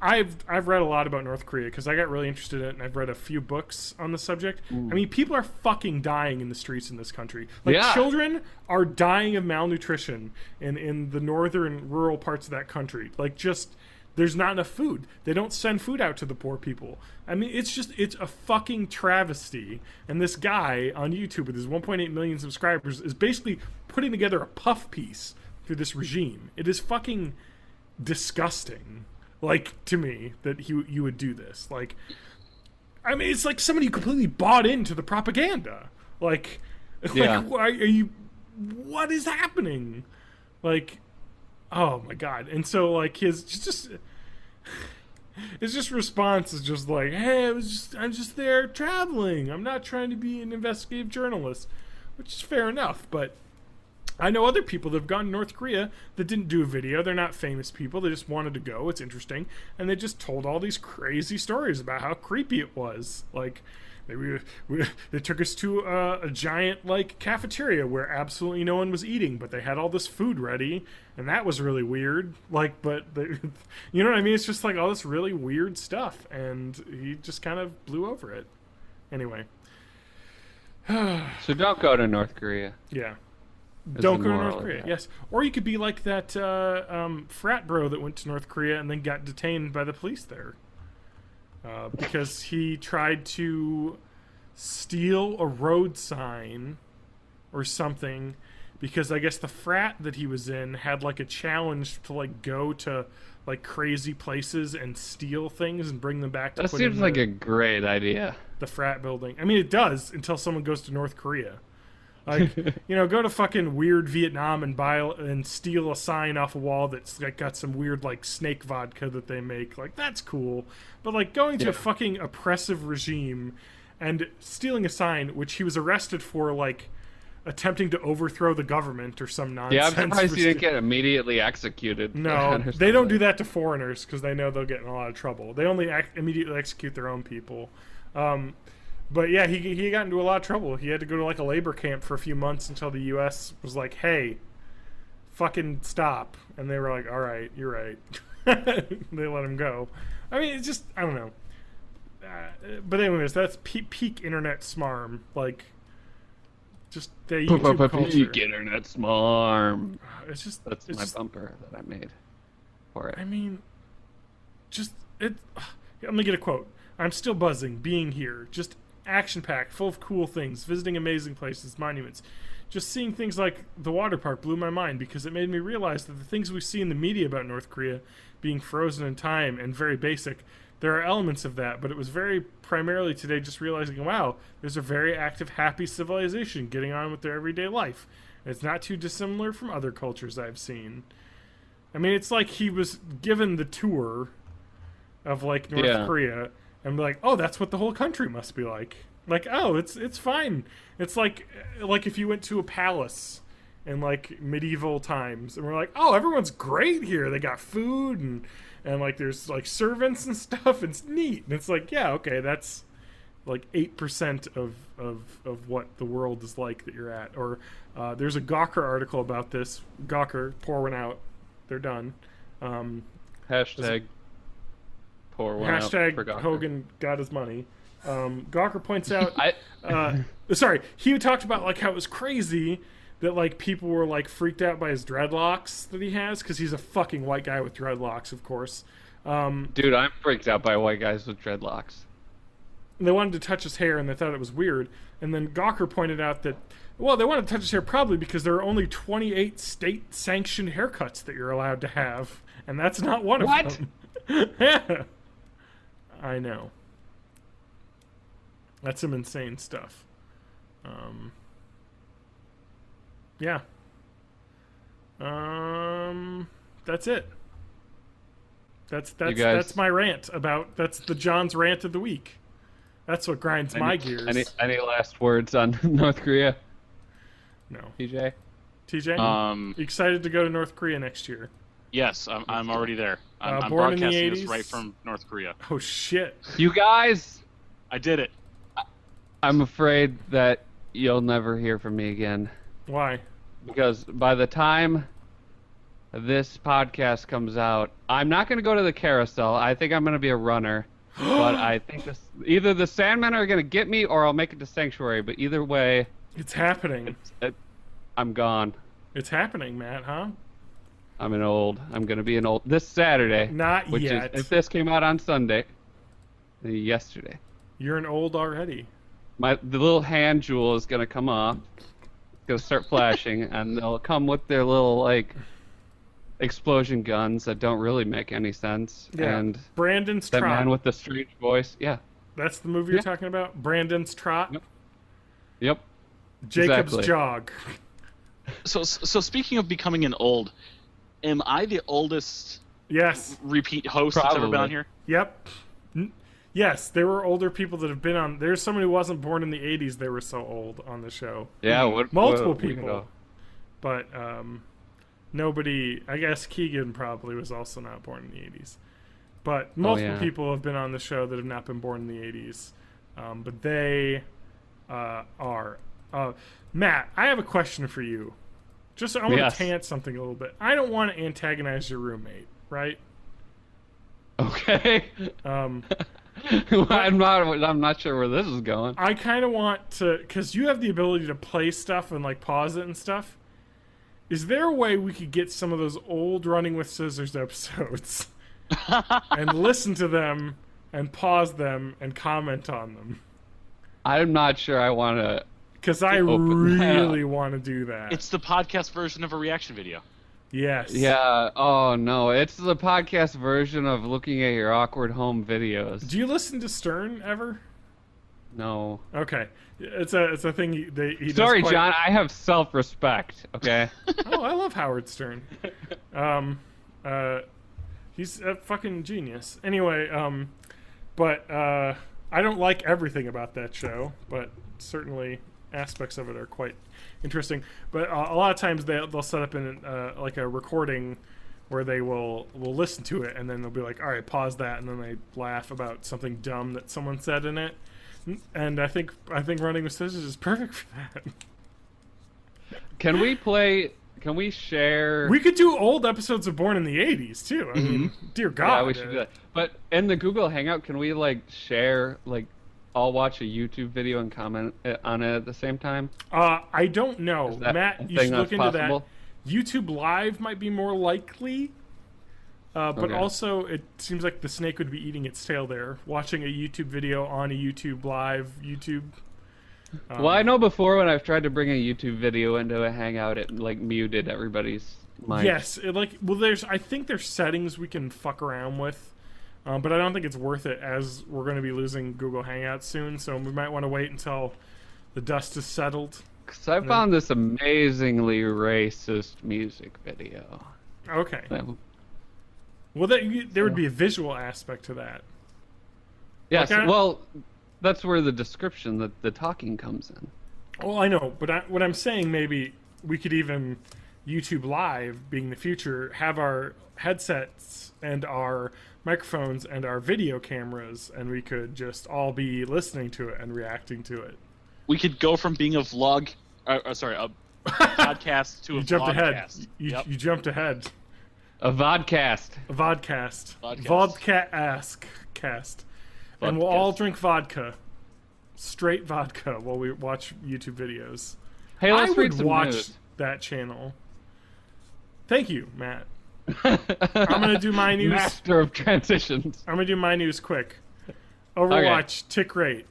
I've read a lot about North Korea because I got really interested in it, and I've read a few books on the subject. I mean, people are fucking dying in the streets in this country. Like, Yeah. children are dying of malnutrition in the northern rural parts of that country. Like, just there's not enough food. They don't send food out to the poor people. I mean, it's a fucking travesty. And this guy on YouTube with his 1.8 million subscribers is basically putting together a puff piece through this regime. It is fucking disgusting. Like, to me, that you would do this. Like, I mean, it's like somebody completely bought into the propaganda. Like, Yeah. why are you? What is happening? Like, oh my god! And so, like, his response is just like, "Hey, I'm just there traveling. I'm not trying to be an investigative journalist," which is fair enough, but. I know other people that have gone to North Korea that didn't do a video. They're not famous people. They just wanted to go. It's interesting. And they just told all these crazy stories about how creepy it was. Like, they took us to a giant, like, cafeteria where absolutely no one was eating, but they had all this food ready, and that was really weird. Like, you know what I mean? It's just, like, all this really weird stuff, and he just kind of blew over it. Anyway. So don't go to North Korea. Yeah. Is Don't the go to moral North of Korea. that. Yes, or you could be like that frat bro that went to North Korea and then got detained by the police there because he tried to steal a road sign or something. Because I guess the frat that he was in had like a challenge to like go to like crazy places and steal things and bring them back to That put seems in like a great idea. the frat building. I mean, it does until someone goes to North Korea. Like, go to fucking weird Vietnam and steal a sign off a wall that's like got some weird like snake vodka that they make. Like, that's cool. But like going to a fucking oppressive regime and stealing a sign, which he was arrested for, like attempting to overthrow the government or some nonsense. Yeah, I'm surprised for he didn't get immediately executed. No, or they don't something. do that to foreigners because they know they'll get in a lot of trouble. They only immediately execute their own people. But yeah, he got into a lot of trouble. He had to go to like a labor camp for a few months until the U.S. was like, "Hey, fucking stop," and they were like, "All right, you're right." They let him go. I mean, it's just I don't know. But anyways, that's peak internet smarm. Like, just the YouTube culture. Peak internet smarm. It's just That's it's my just, bumper that I made for it. I mean, just it. Let me get a quote. "I'm still buzzing, being here. Just action-packed, full of cool things, visiting amazing places, monuments. Just seeing things like the water park blew my mind because it made me realize that the things we see in the media about North Korea being frozen in time and very basic, there are elements of that, but it was very primarily today just realizing, wow, there's a very active, happy civilization getting on with their everyday life. It's not too dissimilar from other cultures I've seen." I mean, it's like he was given the tour of like North Korea and be like, "Oh, that's what the whole country must be like." Like, "Oh, it's fine." It's like if you went to a palace in like medieval times and we're like, "Oh, everyone's great here. They got food and like there's like servants and stuff. It's neat." And it's like, yeah, okay, that's like 8% of what the world is like that you're at. Or there's a Gawker article about this. Gawker, pour one out. They're done. Hashtag pour one out for Gawker. Hogan got his money. Gawker points out sorry, he talked about like how it was crazy that like people were like freaked out by his dreadlocks that he has because he's a fucking white guy with dreadlocks, of course. Dude, I'm freaked out by white guys with dreadlocks. They wanted to touch his hair and they thought it was weird. And then Gawker pointed out that, well, they wanted to touch his hair probably because there are only 28 state-sanctioned haircuts that you're allowed to have, and that's not one of them. Yeah. I know. That's some insane stuff. Yeah. That's it. That's my rant about. That's the John's rant of the week. That's what grinds my gears. Any last words on North Korea? No. TJ? You excited to go to North Korea next year? Yes, I'm already there. I'm born in the broadcasting 80s? this right from North Korea. Oh shit! You guys, I did it. I'm afraid that you'll never hear from me again. Why? Because by the time this podcast comes out, I'm not going to go to the carousel. I think I'm going to be a runner. But I think either the Sandmen are going to get me or I'll make it to Sanctuary. But either way... It's happening. I'm gone. It's happening, Matt, huh? I'm going to be an old... This Saturday. Not yet. If this came out on Sunday. Yesterday. You're an old already. The little hand jewel is going to come off. It's going to start flashing. And they'll come with their little, like... explosion guns that don't really make any sense. Yeah. And Brandon's that Trot. man with the strange voice. Yeah. That's the movie you're talking about? Brandon's Trot? Yep. Jacob's Exactly. Jog. So speaking of becoming an old, am I the oldest Yes. repeat host that's ever been on here? Yep. Yes, there were older people that have been on. There's someone who wasn't born in the 80s. They were so old on the show. Yeah. Multiple people. But nobody, I guess Keegan probably was also not born in the 80s. But multiple people have been on the show that have not been born in the 80s. But they are. Matt, I have a question for you. Just I want to tant something a little bit. I don't want to antagonize your roommate, right? Okay. I'm not sure where this is going. I kind of want to, because you have the ability to play stuff and like pause it and stuff. Is there a way we could get some of those old Running with Scissors episodes and listen to them and pause them and comment on them? I'm not sure I want to. Because I really want to do that. It's the podcast version of a reaction video. Yes. Yeah. Oh no, it's the podcast version of looking at your awkward home videos. Do you listen to Stern ever? No. Okay. It's a thing he Sorry, does John. I have self-respect. Okay. Oh, I love Howard Stern. He's a fucking genius. Anyway, but I don't like everything about that show, but certainly aspects of it are quite interesting. But a lot of times they'll set up in like a recording where they will listen to it and then they'll be like, all right, pause that, and then they laugh about something dumb that someone said in it. And I think running with scissors is perfect for that. Can we play? Can we share? We could do old episodes of Born in the '80s too. I mean, dear God. Yeah, we should do that. But in the Google Hangout, can we like share like? I'll watch a YouTube video and comment on it at the same time. I don't know, Is that Matt. a You should thing look that's into possible? that. YouTube Live might be more likely, but Okay. also it seems like the snake would be eating its tail there, watching a YouTube video on a YouTube Live YouTube. Well, I know before when I've tried to bring a YouTube video into a Hangout, it like muted everybody's mic. Yes, I think there's settings we can fuck around with. But I don't think it's worth it, as we're going to be losing Google Hangouts soon, so we might want to wait until the dust is settled. Because I found this amazingly racist music video. Okay. That- Well, there would be a visual aspect to that. Yes, Like, well, that's where the description, the talking comes in. Well, I know, but what I'm saying, maybe we could even YouTube Live, being the future, have our headsets and our microphones and our video cameras, and we could just all be listening to it and reacting to it. We could go from being a vlog, a podcast to a You jumped ahead. vlogcast. You Yep. jumped ahead. A vodcast. A vodcast. Vodcast. Vodka-ask cast. And we'll Vodcast. all drink vodka. Straight vodka while we watch YouTube videos. Hey, let's I read would some watch news. that channel. Thank you, Matt. I'm gonna do my news. Master of transitions. I'm gonna do my news quick. Overwatch tick rate.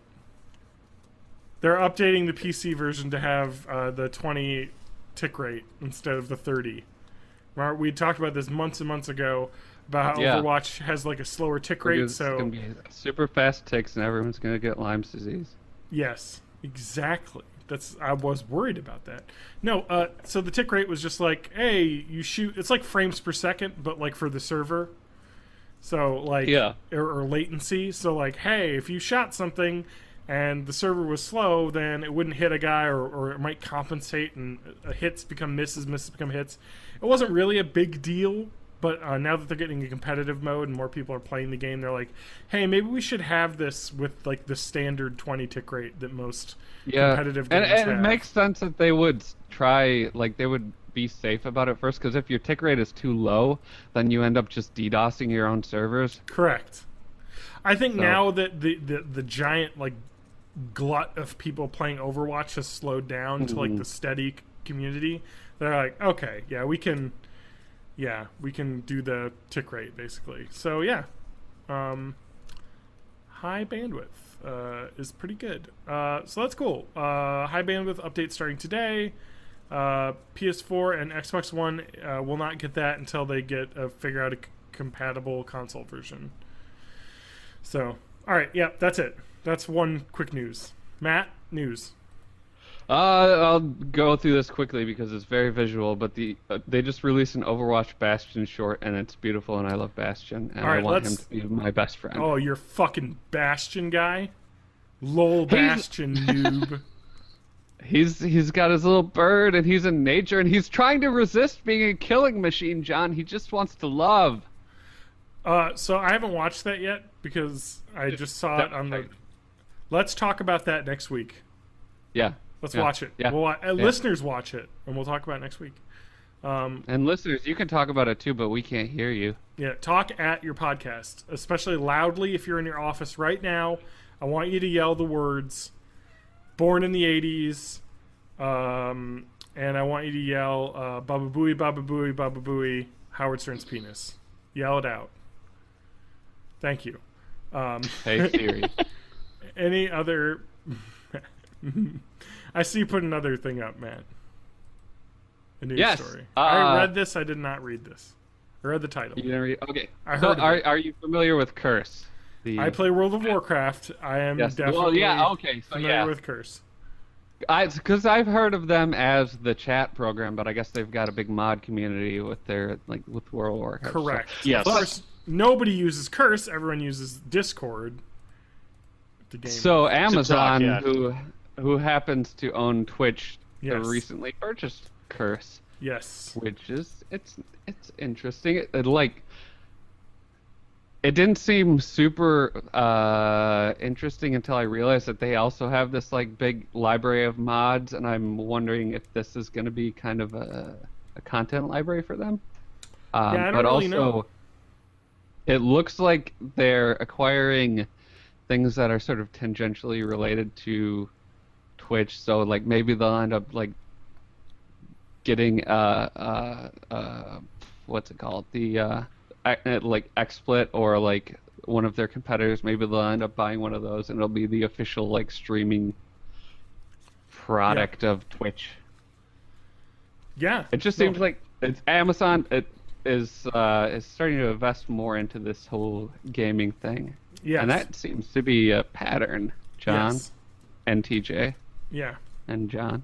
They're updating the PC version to have the 20 tick rate instead of the 30. We talked about this months and months ago about how Yeah. Overwatch has like a slower tick rate. It's So gonna be super fast ticks, and everyone's gonna get Lyme's disease. yes, exactly. I was worried about that. No, so the tick rate was just like, hey, you shoot. It's like frames per second, but like for the server. So like, Yeah. or latency. So like, hey, if you shot something and the server was slow, then it wouldn't hit a guy, or it might compensate, and hits become misses, misses become hits. It wasn't really a big deal. But now that they're getting a competitive mode and more people are playing the game, they're like, hey, maybe we should have this with like the standard 20 tick rate that most competitive games and have. it makes sense that they would try, like they would be safe about it first, because if your tick rate is too low, then you end up just DDoSing your own servers. Correct. I think So- now that the giant like glut of people playing Overwatch has slowed down to like the steady community, they're like, okay, yeah, we can do the tick rate basically. So yeah, high bandwidth is pretty good. So that's cool. High bandwidth update starting today. PS4 and Xbox One will not get that until they figure out a compatible console version. So, all right, yeah, that's it. That's one quick news. Matt, news. I'll go through this quickly because it's very visual, but they just released an Overwatch Bastion short, and it's beautiful, and I love Bastion, and All right, I want him let's- to be my best friend. Oh, you're fucking Bastion guy. Lol, Bastion noob. He's got his little bird, and he's in nature, and he's trying to resist being a killing machine, John. He just wants to love. So I haven't watched that yet because I just saw it on the. Let's talk about that next week. Yeah. Let's Yeah. watch it. Yeah. Listeners watch it, and we'll talk about it next week. And listeners, you can talk about it too, but we can't hear you. Yeah, talk at your podcast, especially loudly if you're in your office right now. I want you to yell the words "Born in the '80s," and I want you to yell "Baba Booey, Baba Booey, Baba Booey," Howard Stern's penis. Yell it out. Thank you. Hey Siri. Any other? I see you put another thing up, Matt. A news Yes, story. I read this. I did not read this. I read the title. You didn't read? Okay. I So heard of it. are you familiar with Curse? I play World of Warcraft. I am Yes. definitely Well, yeah. Okay. So familiar yeah. with Curse. Because I've heard of them as the chat program, but I guess they've got a big mod community with their with World of Warcraft. so- Correct. Yes. Of course, nobody uses Curse. Everyone uses Discord. The game. So Amazon, yeah. who happens to own Twitch, Yes. recently purchased Curse, yes. which is it's interesting. Like it didn't seem super interesting until I realized that they also have this like big library of mods, and I'm wondering if this is going to be kind of a content library for them. I don't but really also, know. it looks like they're acquiring things that are sort of tangentially related to Twitch. So like maybe they'll end up like getting what's it called, the like XSplit or like one of their competitors. Maybe they'll end up buying one of those, and it'll be the official like streaming product of Twitch. Yeah. It just seems like it's Amazon. It is starting to invest more into this whole gaming thing. Yes. And that seems to be a pattern, John, Yes. and TJ, Yeah. and John,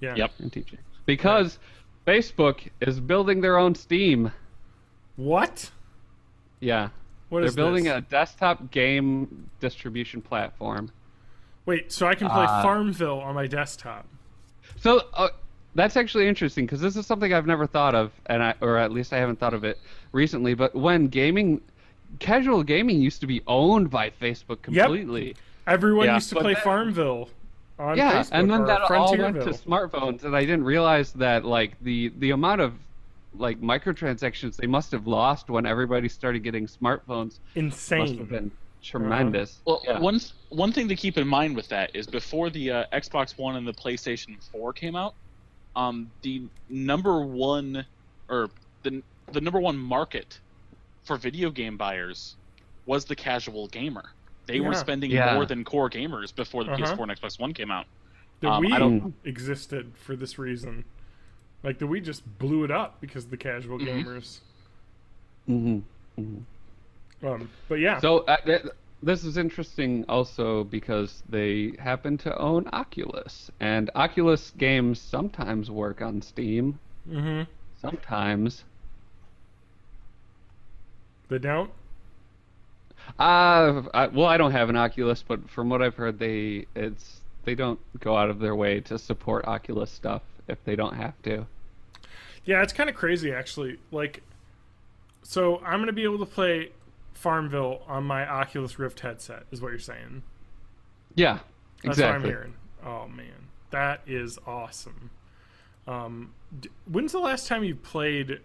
Yeah. Yep. and TJ. Because Facebook is building their own Steam. What? Yeah. What They're is building this? a desktop game distribution platform. Wait, so I can play Farmville on my desktop. So that's actually interesting because this is something I've never thought of, or at least I haven't thought of it recently. But when casual gaming used to be owned by Facebook completely. Everyone Yeah, used to but play then- Farmville on Yeah, Facebook. and then or that all went to Frontierville. smartphones, and I didn't realize that like the amount of like microtransactions they must have lost when everybody started getting smartphones must Insane. have been tremendous. Well, Yeah. one thing to keep in mind with that is before the Xbox One and the PlayStation 4 came out, the number one the number one market for video game buyers was the casual gamer. They were Yeah. spending Yeah. more than core gamers before the Uh-huh. PS4 and Xbox One came out. The I Wii don't- existed for this reason. Like, the Wii just blew it up because of the casual gamers. hmm But yeah. So this is interesting also because they happen to own Oculus, and Oculus games sometimes work on Steam. Mm-hmm. Sometimes. They don't? Well, I don't have an Oculus, but from what I've heard, they don't go out of their way to support Oculus stuff if they don't have to. Yeah, it's kind of crazy, actually. Like, so I'm going to be able to play Farmville on my Oculus Rift headset, is what you're saying. Yeah, That's exactly. what I'm hearing. Oh, man. That is awesome. When's the last time you played,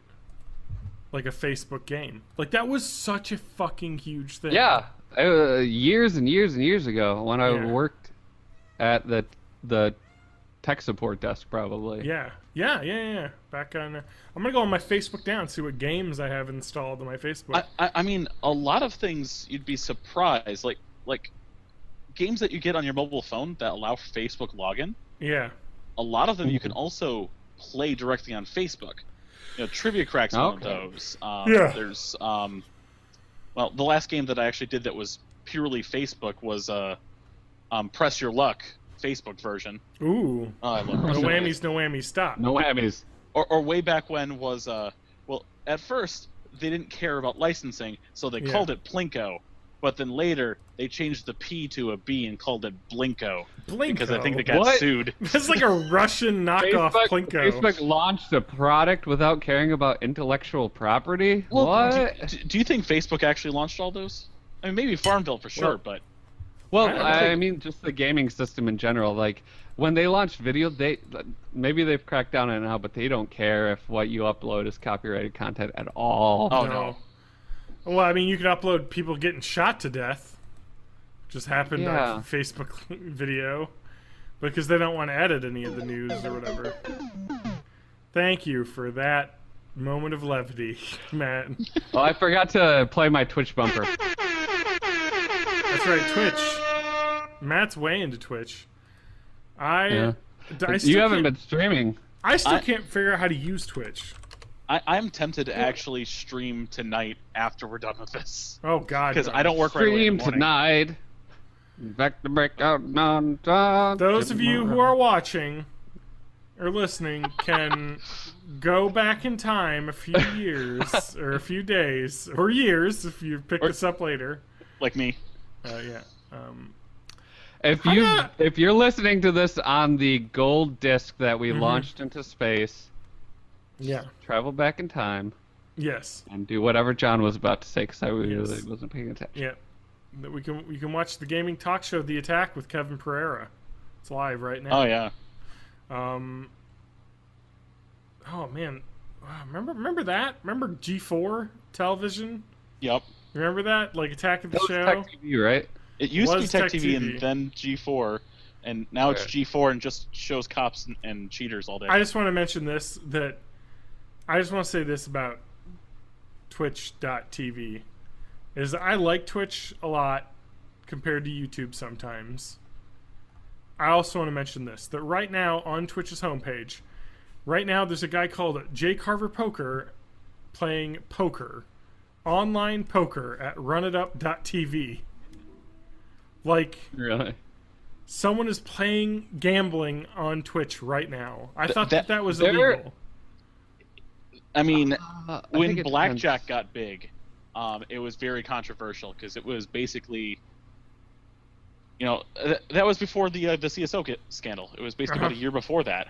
like, a Facebook game? Like, that was such a fucking huge thing. Yeah, years and years and years ago when I Yeah. worked at the tech support desk, probably. Yeah. Back on. I'm gonna go on my Facebook now and see what games I have installed on my Facebook. I mean, a lot of things you'd be surprised, like games that you get on your mobile phone that allow Facebook login. Yeah. A lot of them you can also play directly on Facebook. You know, Trivia Crack's one of Okay. those. Yeah. There's well, the last game that I actually did that was purely Facebook was Press Your Luck Facebook version. Ooh. Oh, I love No Press Your Luck. whammies, no whammies. Stop. No whammies. Or way back when was well, at first they didn't care about licensing, so they Yeah. called it Plinko. But then later they changed the P to a B and called it Blinko. Because I think they got What? sued. That's like a Russian knockoff Plinko. Facebook launched a product without caring about intellectual property? Well, What? do you think Facebook actually launched all those? I mean, maybe Farmville for sure, Well, but Well, I don't I think- mean, just the gaming system in general. Like, when they launched video, maybe they've cracked down on it now, but they don't care if what you upload is copyrighted content at all. oh no. Well, I mean, you could upload people getting shot to death. Just happened Yeah. on Facebook video. Because they don't want to edit any of the news or whatever. Thank you for that moment of levity, Matt. Oh, I forgot to play my Twitch bumper. That's right, Twitch. Matt's way into Twitch. Yeah. I still You haven't can't- been streaming. I still can't figure out how to use Twitch. I'm tempted to actually stream tonight after we're done with this. Oh God! Because no. I don't work right away in Stream the morning. tonight. Back to breakout on top. Those of you who are watching or listening can go back in time a few years or a few days or years if you pick this up later. Like me. Yeah. If you're listening to this on the gold disc that we launched into space, Yeah. travel back in time. Yes. and do whatever John was about to say because I really Yes. wasn't paying attention. Yeah. That we can watch the gaming talk show The Attack with Kevin Pereira. It's live right now. Oh yeah. Oh man. Wow, remember that? Remember G4 television? Yep. Remember that? Like Attack of the That was Show? Tech TV, right? It used to be Was Tech Tech TV TV. and then G4, and now it's Okay. G4 and just shows cops and cheaters all day. I just want to mention this, that I just want to say this about Twitch.tv is I like Twitch a lot compared to YouTube sometimes. I also want to mention this, that right now on Twitch's homepage, right now there's a guy called J Carver Poker playing poker, online poker at runitup.tv. Like, Really? someone is playing gambling on Twitch right now. I thought that- that was there- illegal. I mean, I when think it blackjack depends. got big, it was very controversial because it was basically, that was before the CSO scandal. It was basically about a year before that.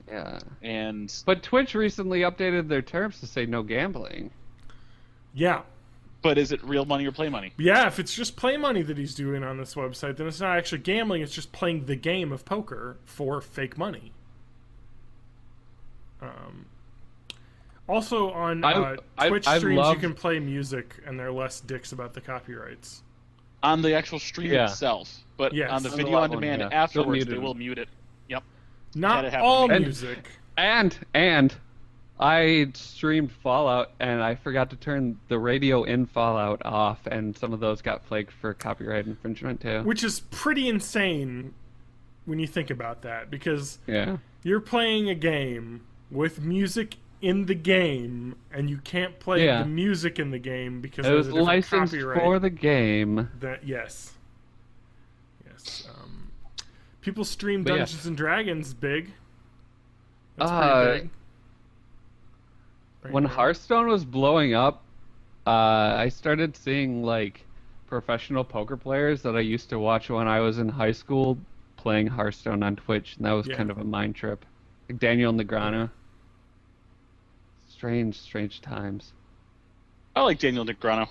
Yeah. And But Twitch recently updated their terms to say no gambling. Yeah. but is it real money or play money? Yeah, if it's just play money that he's doing on this website, then it's not actually gambling, it's just playing the game of poker for fake money. Also on Twitch I streams love- you can play music and they're less dicks about the copyrights. On the actual stream Yeah. itself, but Yes. on the On the video on live one, demand yeah. They'll afterwards, mute they it. will mute it. Yep. Not That happened all to me. music. And I streamed Fallout and I forgot to turn the radio in Fallout off, and some of those got flagged for copyright infringement too. Which is pretty insane when you think about that, because Yeah. you're playing a game with music in the game, and you can't play Yeah. the music in the game because It there's was a different licensed copyright. for the game. That yes. People stream But yeah. Dungeons and Dragons big. That's Uh, pretty big. Right When now. Hearthstone was blowing up, I started seeing like professional poker players that I used to watch when I was in high school playing Hearthstone on Twitch, and that was Yeah. kind of a mind trip. Like Daniel Negreanu. Strange times. I like Daniel Negreanu.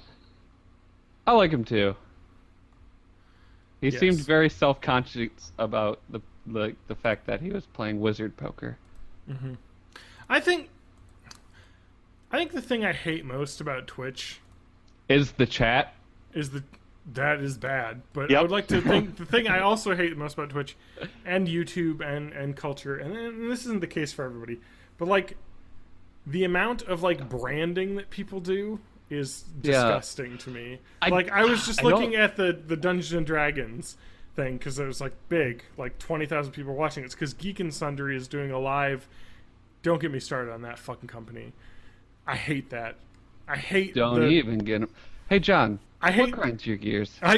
I like him too. He Yes. seemed very self-conscious about the fact that he was playing wizard poker. I think the thing I hate most about Twitch Is the chat? is that is bad. But Yep. I would like to think the thing I also hate most about Twitch and YouTube and culture, and this isn't the case for everybody, but like the amount of like branding that people do is disgusting to me. I was just I don't- looking at the Dungeons and Dragons thing because it was like big, like 20,000 people watching. It's because Geek and Sundry is doing a live. Don't get me started on that fucking company. I hate that. I hate Don't even get him. Hey, John. I What hate grinds your gears? I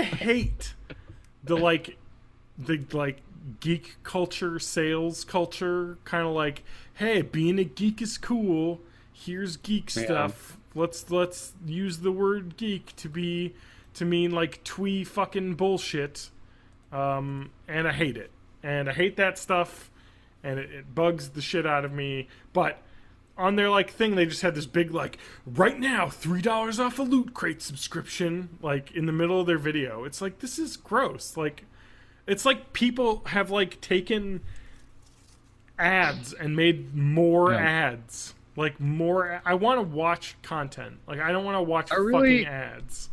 hate the geek culture, sales culture, kind of like, hey, being a geek is cool. Here's geek stuff. Let's use the word geek to mean like twee fucking bullshit. And I hate it. And I hate that stuff, and it bugs the shit out of me. But on their like thing, they just had this big like, right now $3 off a Loot Crate subscription, like in the middle of their video. It's like, this is gross. Like, it's like people have like taken ads and made more ads. Like more. I want to watch content. Like I don't want to watch really- fucking ads.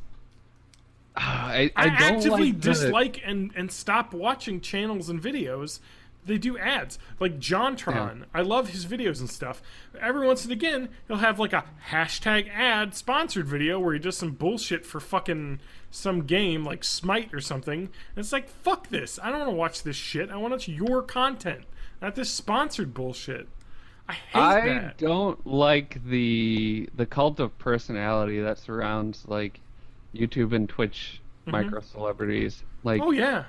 I I don't actively like the- dislike and stop watching channels and videos. They do ads. Like JonTron. I love his videos and stuff. Every once and again, he'll have like a hashtag ad sponsored video where he does some bullshit for fucking some game like Smite or something. And it's like, fuck this. I don't want to watch this shit. I want to watch your content, not this sponsored bullshit. I hate I that. don't like the cult of personality that surrounds like YouTube and Twitch micro celebrities. Like, Oh yeah.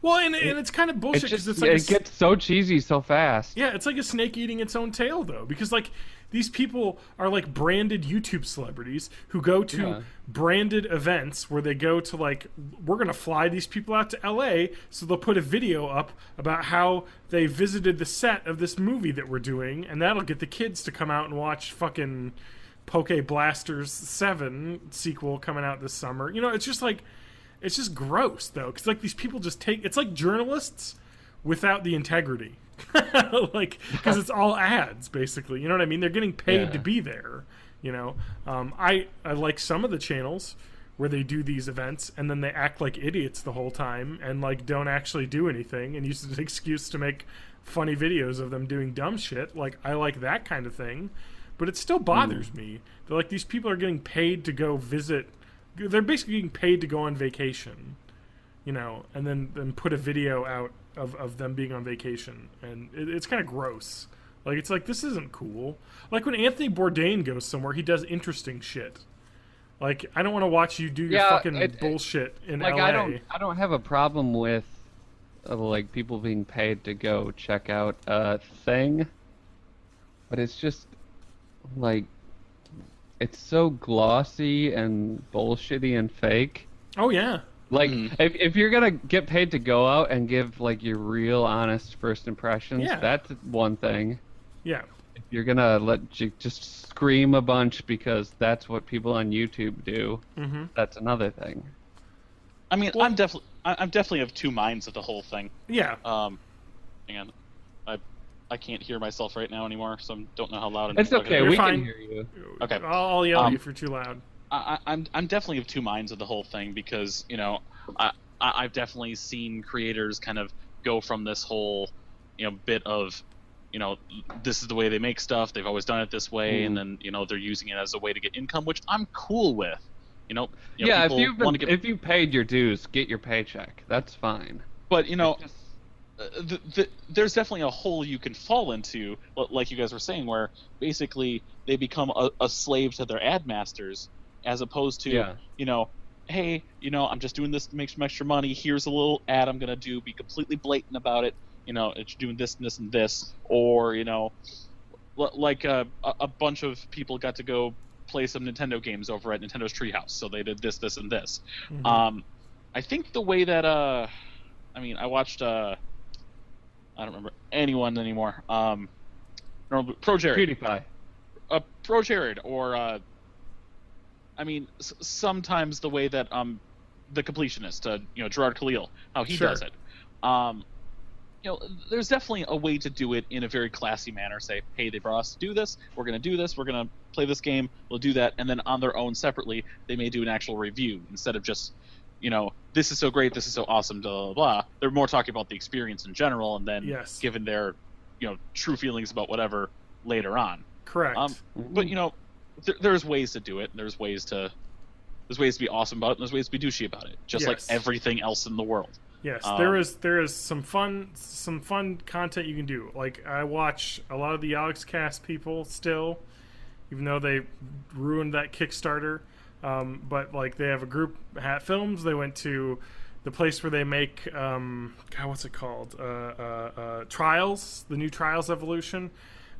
Well, and it's kind of It bullshit because just it's like it gets so cheesy so fast. yeah, it's like a snake eating its own tail, though, because like these people are like branded YouTube celebrities who go to branded events where they go to like, we're gonna fly these people out to LA, so they'll put a video up about how they visited the set of this movie that we're doing, and that'll get the kids to come out and watch fucking Poke Blasters 7 sequel coming out this summer. You know, it's just like, it's just gross though, because like these people just take, it's like journalists without the integrity. Like, because it's all ads basically, you know what I mean? They're getting paid to be there, you know. I like some of the channels where they do these events and then they act like idiots the whole time and like don't actually do anything and use it as an excuse to make funny videos of them doing dumb shit. Like, I like that kind of thing, but it still bothers me. They're like, these people are getting paid to go visit, they're basically getting paid to go on vacation, you know, and then put a video out of them being on vacation, and it's kind of gross. Like, it's like, this isn't cool. Like when Anthony Bourdain goes somewhere, he does interesting shit. Like, I don't want to watch you do your fucking bullshit in like, LA. I don't have a problem with like people being paid to go check out a thing, but it's just like, it's so glossy and bullshitty and fake. Oh yeah. Like, if you're gonna get paid to go out and give like your real honest first impressions, that's one thing. Yeah. If you're gonna let you just scream a bunch because that's what people on YouTube do, that's another thing. I mean, I'm definitely of two minds of the whole thing. Yeah. Hang on, I can't hear myself right now anymore, so I don't know how loud. It's okay. You're We fine. can hear you. Okay. I'll yell at you if you're too loud. I'm definitely of two minds of the whole thing because, you know, I've definitely seen creators kind of go from this whole, you know, bit of, you know, this is the way they make stuff, they've always done it this way, and then, you know, they're using it as a way to get income, which I'm cool with. You know yeah, people if you paid your dues, get your paycheck. That's fine. But, you know, there's definitely a hole you can fall into, like you guys were saying, where basically they become a slave to their ad masters, as opposed to, you know, hey, you know, I'm just doing this to make some extra money. Here's a little ad I'm going to do. Be completely blatant about it. You know, it's doing this and this and this. Or, you know, like a bunch of people got to go play some Nintendo games over at Nintendo's Treehouse. So they did this, this, and this. I think the way that, I mean, I watched, I don't remember anyone anymore. Pro Jared. PewDiePie. Pro Jared, or I mean, sometimes the way that the completionist, you know, Gerard Khalil, how he does it. You know, there's definitely a way to do it in a very classy manner. Say, hey, they brought us to do this. We're going to do this. We're going to play this game. We'll do that. And then on their own separately, they may do an actual review instead of just, you know, this is so great, this is so awesome, blah, blah, blah. They're more talking about the experience in general, and then given their, you know, true feelings about whatever later on. Correct. But, you know, there's ways to do it. There's ways to be awesome about it, and there's ways to be douchey about it, just like everything else in the world. Yes, there is some fun content you can do. Like, I watch a lot of the Alex Cast people still, even though they ruined that Kickstarter. But like, they have a group, Hat Films. They went to the place where they make God, what's it called? Trials, the new Trials Evolution.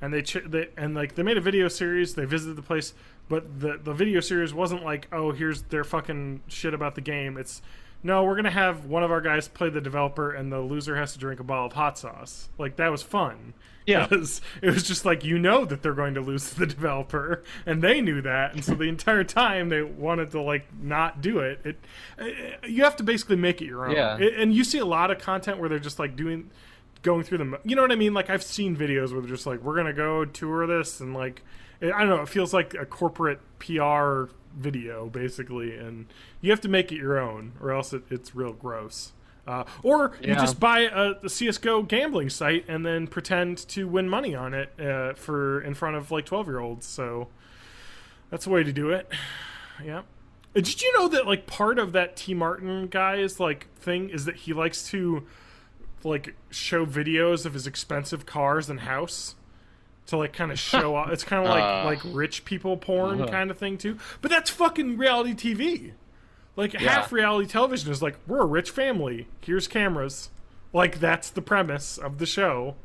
And they made a video series. They visited the place, but the video series wasn't like, oh, here's their fucking shit about the game. It's, no, we're gonna have one of our guys play the developer, and the loser has to drink a bottle of hot sauce. Like, that was fun. Yeah, it was just like, you know that they're going to lose to the developer, and they knew that, and so the entire time they wanted to like not do it. You have to basically make it your own. Yeah. And you see a lot of content where they're just like going through them, you know what I mean? Like, I've seen videos where they're just like, we're gonna go tour this, and like, I don't know, it feels like a corporate PR video basically, and you have to make it your own, or else it's real gross. Or you just buy a CS:GO gambling site and then pretend to win money on it in front of like 12-year-olds. So that's a way to do it. Yeah. Did you know that like part of that T. Martin guy's like thing is that he likes to like show videos of his expensive cars and house to like kind of show off? It's kind of like rich people porn kind of thing too. But that's fucking reality TV. Like, Yeah. half reality television is like, we're a rich family. Here's cameras. Like, that's the premise of the show.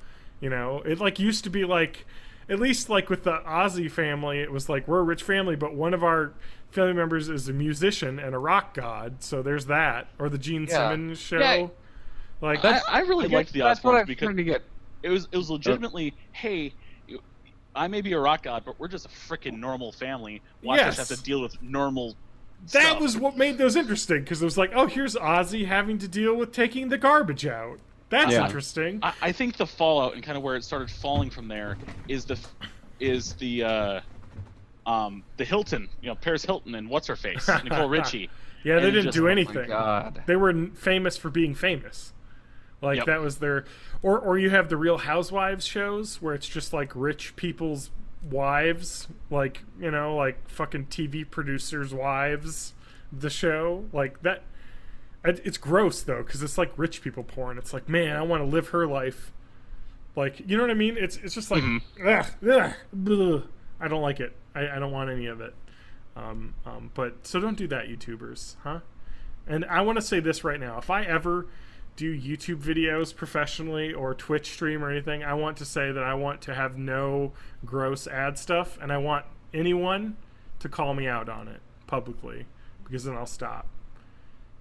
You know, it, like, used to be like, at least, like, with the Ozzy family, it was like, we're a rich family, but one of our family members is a musician and a rock god, so there's that. Or the Gene Yeah. Simmons show. Yeah. Like, I really liked the That's what Osbournes I'm because trying to get. it was legitimately, hey, I may be a rock god, but we're just a freaking normal family. Watch us Yes. have to deal with normal that stuff. was what made those interesting, because it was like, oh, here's Ozzy having to deal with taking the garbage out. That's Yeah. interesting. I think the fallout and kind of where it started falling from there is the Hilton, Paris Hilton and what's her face, Nicole Richie. Yeah, they And didn't just- do oh my anything. God. They were famous for being famous. Like, Yep. that was their... Or you have the Real Housewives shows, where it's just, like, rich people's wives. Like, like fucking TV producers' wives. The show. Like, that... It's gross, though, because it's, like, rich people porn. It's like, man, I want to live her life. Like, you know what I mean? It's just like... Ugh, bleh. I don't like it. I don't want any of it. But so don't do that, YouTubers, huh? And I want to say this right now: if I ever do YouTube videos professionally or Twitch stream or anything, I want to say that I want to have no gross ad stuff, and I want anyone to call me out on it publicly, because then I'll stop.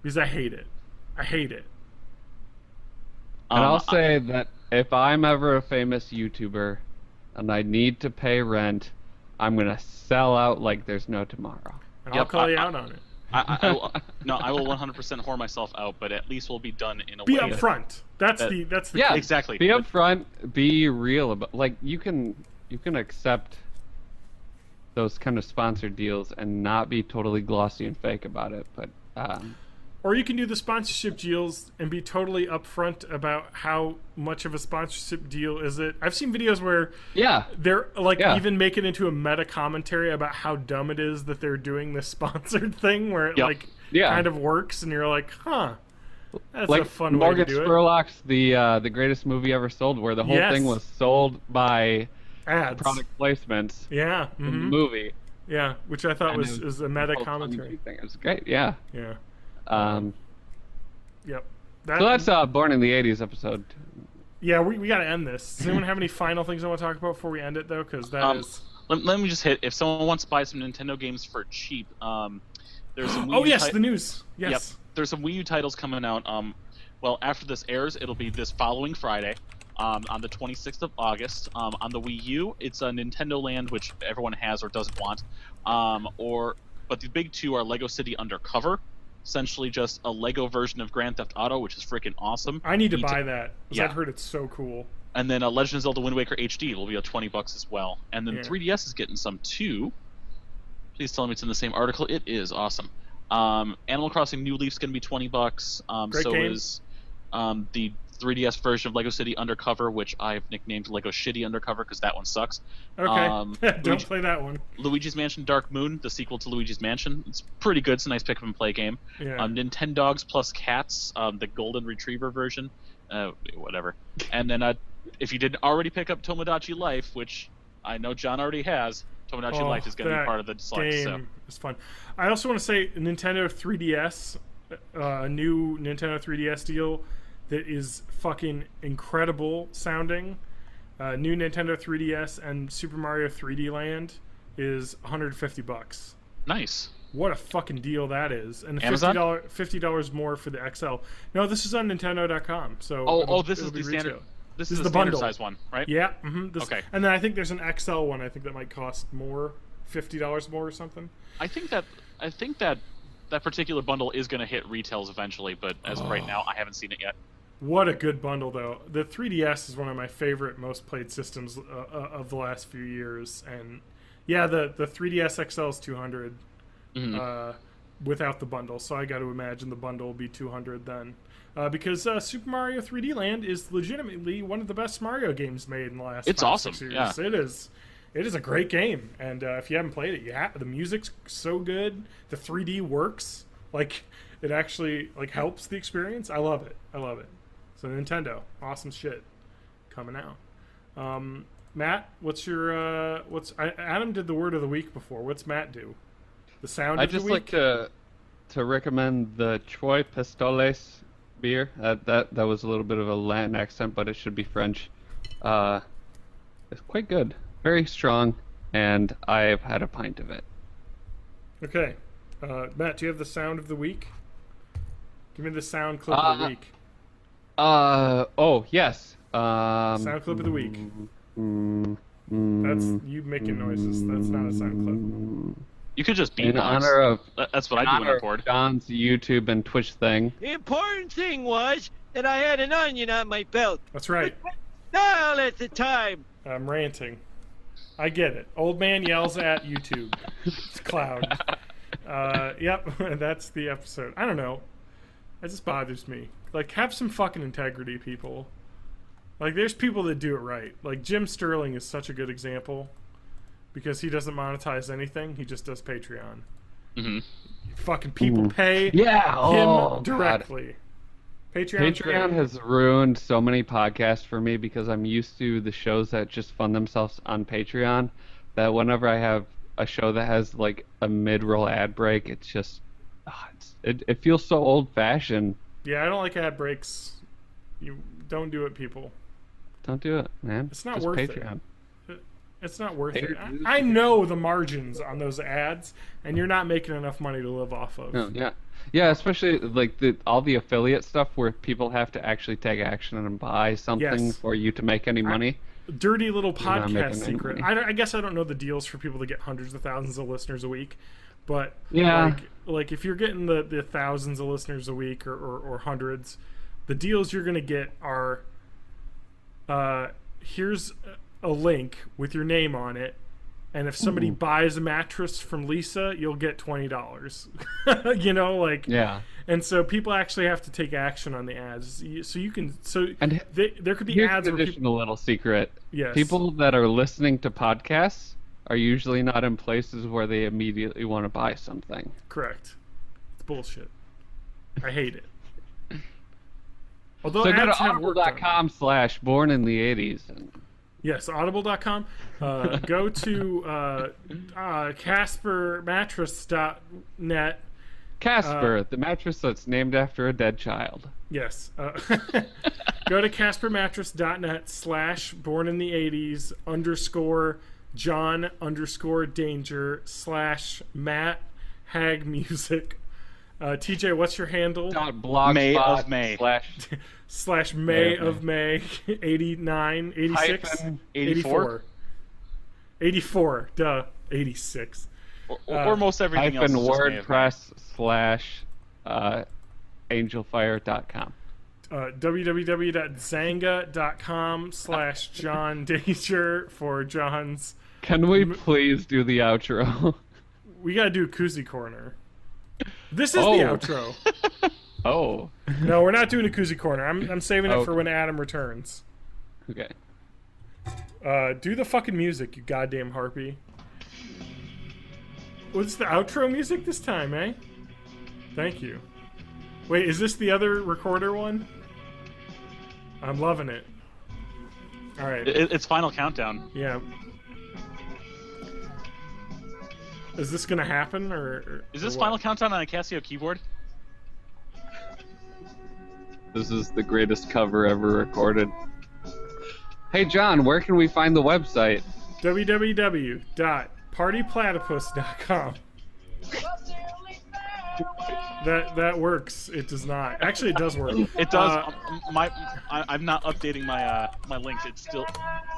Because I hate it. I hate it. And I'll say that if I'm ever a famous YouTuber and I need to pay rent, I'm gonna sell out like there's no tomorrow. And I'll call you out on it. I will 100% whore myself out, but at least we'll be done in a Be way. upfront. That's that- the Yeah, key. exactly. Be But- upfront. Be real about. Like you can accept those kind of sponsored deals and not be totally glossy and fake about it. But Or you can do the sponsorship deals and be totally upfront about how much of a sponsorship deal is it. I've seen videos where yeah, they're like Yeah. even make it into a meta commentary about how dumb it is that they're doing this sponsored thing where it Yep. like Yeah. kind of works, and you're like, huh, that's like a fun Morgan way to do it. Spurlock's the greatest movie ever sold, where the whole Yes. thing was sold by Ads. product placements Yeah, in the mhm. movie. Yeah, which I thought And was it is a meta whole commentary. thing. It was great. Yeah. Yeah. Yep. So that's Born in the '80s episode. Yeah, we got to end this. Does anyone have any final things I want to talk about before we end it, though? Because that is... Let me just hit. If someone wants to buy some Nintendo games for cheap, there's some. Wii Oh U yes, the news. Yes. Yep. There's some Wii U titles coming out. Well, after this airs, it'll be this following Friday, on the 26th of August. On the Wii U, it's a Nintendo Land, which everyone has or doesn't want. But the big two are Lego City Undercover, essentially just a Lego version of Grand Theft Auto, which is freaking awesome. I need to You buy that because Yeah. I've heard it's so cool. And then Legend of Zelda Wind Waker HD will be at $20 as well. And then Yeah. 3DS is getting some too. Please tell me it's in the same article. It is awesome. Animal Crossing New Leaf's going to be $20. Great So game. is the 3DS version of Lego City Undercover, which I've nicknamed Lego Shitty Undercover because that one sucks. Okay, don't Luigi- play that one. Luigi's Mansion Dark Moon, the sequel to Luigi's Mansion. It's pretty good. It's a nice pick up and play game. Yeah. Nintendogs plus Cats, the Golden Retriever version. Whatever. And then if you didn't already pick up Tomodachi Life, which I know John already has, Tomodachi Life is going to be that part of the select. So. game is fun. I also want to say Nintendo 3DS, a new Nintendo 3DS deal that is fucking incredible sounding. New Nintendo 3DS and Super Mario 3D Land is $150. Nice. What a fucking deal that is. And Amazon? $50 more for the XL. No, this is on Nintendo.com. So This is it'll be the standard. retail. This This is is the the standard bundle. size one, right? Yeah. Okay. And then I think there's an XL one. I think that might cost more, $50 more or something. I think that particular bundle is going to hit retails eventually, but as of right now, I haven't seen it yet. What a good bundle, though. The 3DS is one of my favorite, most played systems of the last few years. And yeah, the 3DS XL is $200 without the bundle. So I got to imagine the bundle will be $200 then. Because Super Mario 3D Land is legitimately one of the best Mario games made in the last It's 5-6 awesome, years. yeah. It is. It is a great game, and if you haven't played it, the music's so good. The 3D works. Like, it actually helps the experience. I love it. So Nintendo, awesome shit coming out. Matt, what's your Adam did the word of the week before. What's Matt do? The sound I of the just week. like to to recommend the Troy Pistoles beer. That was a little bit of a Latin accent, but it should be French. It's quite good, very strong, and I've had a pint of it. Okay. Matt, do you have the sound of the week? Give me the sound clip of the week. Oh, yes. Sound clip of the week. That's you making noises. That's not a sound clip. You could just In beatbox. honor of That's what I do when I'm bored. John's YouTube and Twitch thing. The important thing was that I had an onion on my belt. That's right. All at the time. I'm ranting. I get it. Old man yells at YouTube. It's cloud. Yep, that's the episode. I don't know. It just bothers me. Like, have some fucking integrity, people. Like, there's people that do it right. Like, Jim Sterling is such a good example because he doesn't monetize anything. He just does Patreon. Mm-hmm. Fucking people pay Yeah, him directly. Patreon has ruined so many podcasts for me because I'm used to the shows that just fund themselves on Patreon, that whenever I have a show that has like a mid-roll ad break, it's just it feels so old-fashioned. Yeah, I don't like ad breaks. You don't do it, people. Don't do it, man. It's not just worth Patreon. it. It's not worth Pay it. your dues. I know the margins on those ads, and you're not making enough money to live off of. No, yeah, especially like all the affiliate stuff where people have to actually take action and buy something Yes. for you to make any money. Dirty little not making podcast any secret. money. I guess I don't know the deals for people that get hundreds of thousands of listeners a week, but Yeah. like if you're getting the thousands of listeners a week or hundreds, the deals you're gonna get are here's a link with your name on it, and if somebody buys a mattress from Lisa, you'll get $20. You know, like Yeah. And so people actually have to take action on the ads. So you can And there could be Here's ads an where people, additional little secret. Yes. People that are listening to podcasts are usually not in places where they immediately want to buy something. correct. It's bullshit. I hate it. Although So go to ads have worked on it. audible.com/born in the 80s. Yes, audible.com. Go to caspermattress.net. Casper, the mattress that's named after a dead child. Yes. Go to caspermattress.net/born-in-the-80s _John_danger/Matt Hag Music. TJ, what's your handle? May of May. / May of May 89, 86, Hyphen 84? 84, duh, 86. Or most everything else. Hyphen is just May of May. WordPress/angelfire.com. www.zanga.com/John Danger for John's. Can we please do the outro? We gotta do a koozie corner. This is Oh. the outro. Oh, No, we're not doing a koozie corner. I'm saving it Okay. for when Adam returns. okay. Do the fucking music, you goddamn harpy. What's the outro music this time, eh? Thank you. Wait, is this the other recorder one? I'm loving it. All right. It's Final Countdown. Yeah. Is this gonna happen, or Is this or what? Final Countdown on a Casio keyboard? This is the greatest cover ever recorded. Hey John, where can we find the website? www.partyplatypus.com. That works. It does not. Actually, it does work. It does. I'm not updating my my links. It's still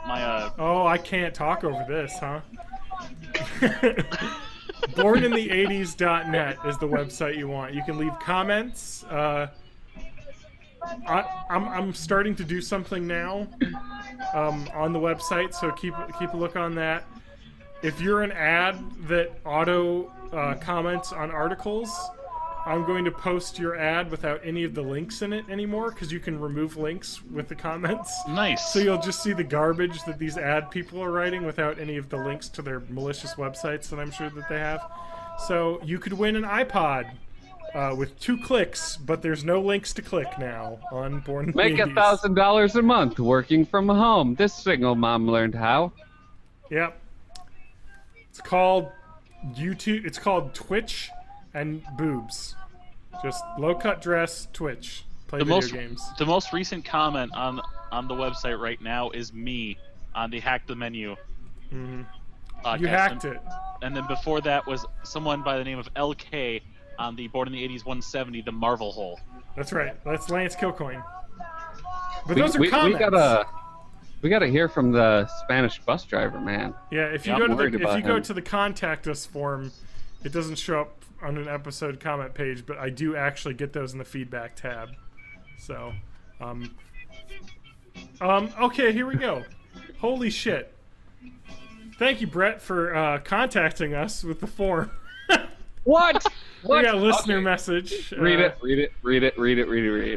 my Oh, I can't talk over this, huh? BornInThe80s.net is the website you want. You can leave comments. I'm starting to do something now on the website, so keep a look on that. If you're an ad that auto comments on articles, I'm going to post your ad without any of the links in it anymore, because you can remove links with the comments. nice. So you'll just see the garbage that these ad people are writing without any of the links to their malicious websites that I'm sure that they have. So you could win an iPod with 2 clicks, but there's no links to click now on Born in the Make 80s. $1,000 a month working from home. This single mom learned how. Yep. It's called YouTube. It's called Twitch and boobs. Just low-cut dress, Twitch, play The video games. the most recent comment on the website right now is me on the Hack the Menu podcast. You hacked it. And then before that was someone by the name of LK on the Born in the 80s 170, the Marvel Hole. That's right. That's Lance Kilcoin. But those are comments. We gotta hear from the Spanish bus driver, man. Yeah, if you Yeah, go I'm to the contact us form, it doesn't show up on an episode comment page, but I do actually get those in the feedback tab. So, okay, here we go. Holy shit! Thank you, Brett, for contacting us with the form. What? We got a listener message. Read it.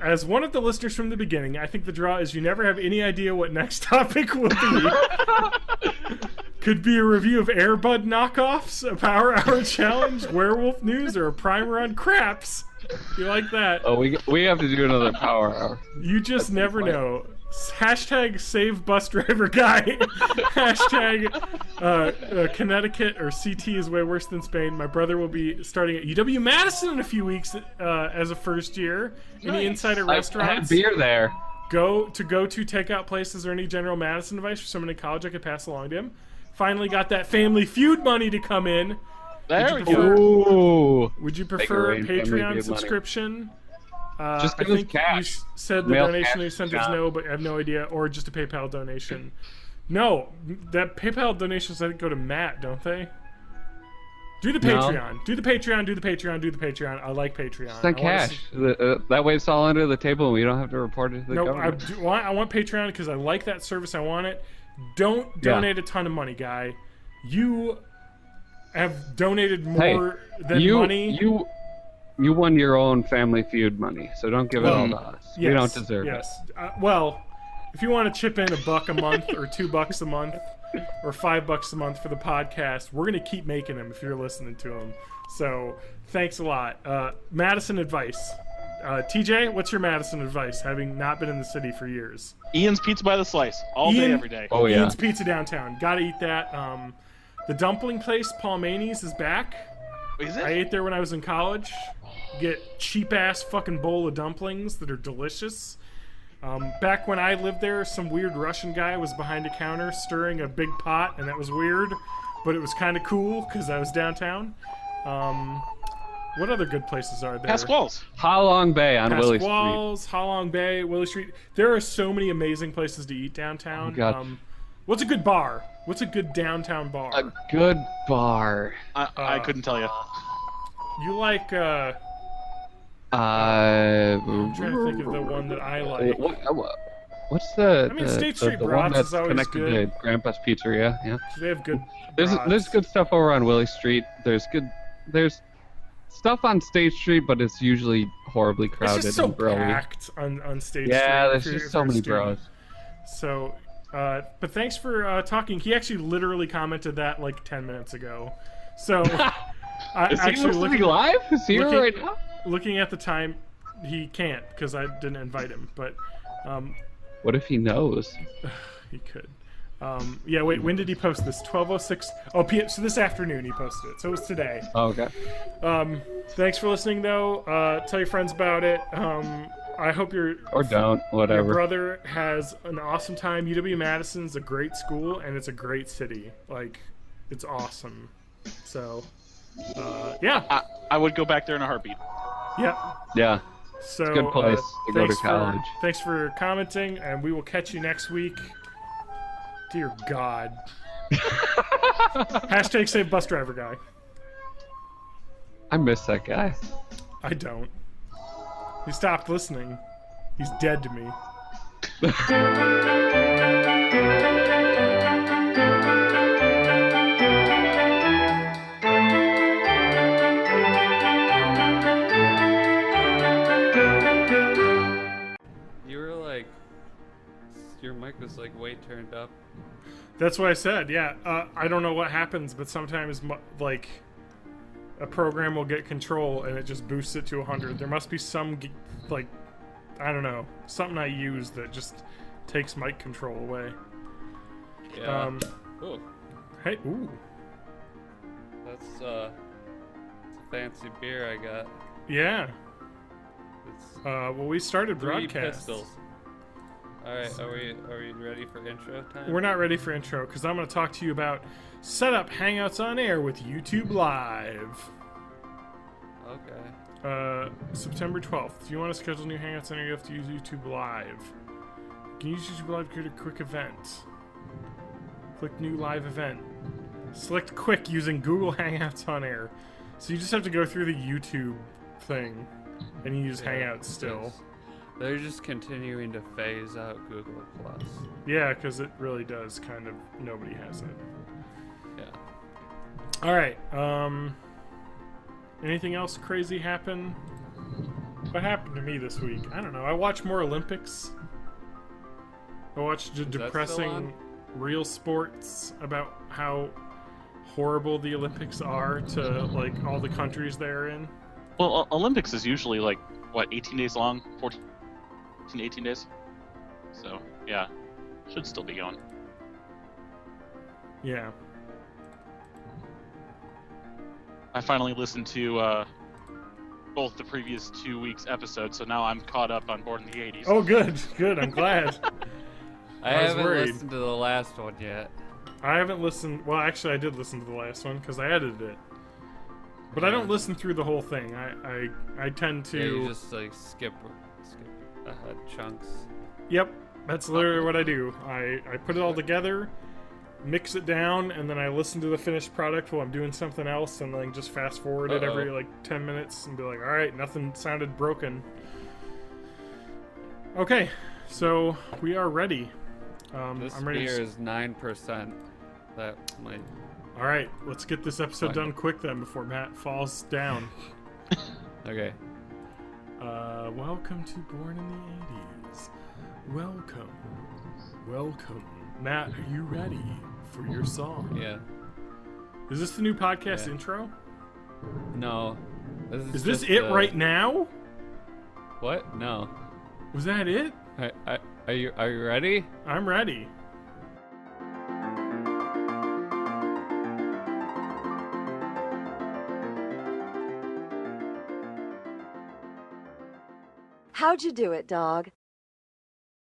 As one of the listeners from the beginning, I think the draw is you never have any idea what next topic will be. Could be a review of Airbud knockoffs, a Power Hour challenge, werewolf news, or a primer on craps. You like that? Oh, we have to do another Power Hour. You just never know. Hashtag save bus driver guy. Hashtag Connecticut or CT is way worse than Spain. My brother will be starting at UW-Madison in a few weeks as a first year. Any insider I restaurants? had beer there. Go to takeout places or any general Madison advice for someone in college I could pass along to him. Finally got that Family Feud money to come in. There we prefer- go. Ooh. Would you prefer a rain, Family Feud Patreon money. subscription? Just I give us think cash. you said the Mail donation cash you sent to is John. no, but I have no idea. Or just a PayPal donation. No, that PayPal donations I think go to Matt, don't they? Do the No. Patreon. Do the Patreon. I like Patreon. Send I wanna cash. That way it's all under the table and we don't have to report it to the No, government. I want Patreon because I like that service. I want it. Don't donate a ton of money, guy. You have donated more than money. You won your own Family Feud money, so don't give it all to us. We don't deserve it. Yes. Well, if you want to chip in $1 a month or $2 a month or $5 a month for the podcast, we're gonna keep making them if you're listening to them. So thanks a lot. Madison advice. TJ, what's your Madison advice? Having not been in the city for years. Ian's Pizza by the Slice, all day, every day. Oh yeah. Ian's Pizza downtown. Gotta eat that. The dumpling place, Paul Maney's, is back. Is I it? ate there when I was in college. Get cheap ass fucking bowl of dumplings that are delicious. Back when I lived there, some weird Russian guy was behind a counter stirring a big pot, and that was weird, but it was kind of cool because I was downtown. What other good places are there? Pasquale's. Halong Bay on Willie Street. Pasquale's, Halong Bay, Willie Street. There are so many amazing places to eat downtown. Oh, God. What's a good bar? What's a good downtown bar? A good bar. I couldn't tell you. You like, I'm trying to think of the one that I like. What's the? I mean, the, State the, Street the Brats one that's is always connected good. to Grandpa's Pizzeria? Yeah. They have good There's brats. good stuff over on Willie Street. There's stuff on State Street, but it's usually horribly crowded It's just so and broy. packed on State Street. Yeah, if there's you're- just if so you're a many student. bros. So, but thanks for talking. He actually literally commented that like 10 minutes ago. So, I Is he actually listening live? Is he here looking- right now? looking at the time, he can't because I didn't invite him. But What if he knows? he could. Yeah, wait. When did he post this? 12:06. Oh, so this afternoon he posted it. So it was today. Oh, okay. Thanks for listening, though. Tell your friends about it. I hope Or don't. your Whatever. brother has an awesome time. UW-Madison's a great school, and it's a great city. Like, it's awesome. So, yeah. I would go back there in a heartbeat. Yeah. Yeah. So, It's a good place to go to thanks college. Thanks for commenting, and we will catch you next week. Dear God. Hashtag save bus driver guy. I miss that guy. I don't. He stopped listening. He's dead to me. You were like, your mic was like way turned up. That's what I said, yeah. I don't know what happens, but sometimes, like, a program will get control and it just boosts it to 100. There must be some, like, I don't know, something I use that just takes mic control away. Yeah. Hey, ooh. That's it's a fancy beer I got. Yeah. It's Well, we started 3 broadcast. pistols. All right, are we ready for intro time? We're not ready for intro because I'm going to talk to you about Setup Hangouts on Air with YouTube Live. Okay. September 12th. If you want to schedule new Hangouts on Air, you have to use YouTube Live. You can use YouTube Live to create a quick event. Click New Live Event. Select Quick using Google Hangouts on Air. So you just have to go through the YouTube thing and you use Hangouts still. They're just continuing to phase out Google Plus. Yeah, because it really does kind of, nobody has it. Yeah. Alright, anything else crazy happen? What happened to me this week? I don't know. I watched more Olympics. I watched that still depressing on? real sports about how horrible the Olympics are to, like, all the countries they're in. Well, Olympics is usually like, what, 18 days long? 14, 18 days? So, yeah. Should still be going. Yeah. I finally listened to both the previous 2 weeks' episodes, so now I'm caught up on Born in the 80s. Oh, good. Good. I'm glad. I was haven't worried. listened to the last one yet. I haven't listened. Well, actually, I did listen to the last one because I edited it. But I don't listen through the whole thing. I tend to. Yeah, you just like skip ahead chunks. Yep, that's literally what I do. I put it all together, mix it down, and then I listen to the finished product while I'm doing something else, and then just fast forward it every like 10 minutes and be like, all right, nothing sounded broken. Okay, so we are ready. This I'm ready. beer is 9%. That might. All right, let's get this episode done quick then before Matt falls down. Okay. Welcome to Born in the 80s. Welcome. Welcome. Matt, are you ready for your song? Yeah. Is this the new podcast Yeah. intro? No. Is this it right now? What? No. Was that it? Are you ready? I'm ready. How'd you do it, dog?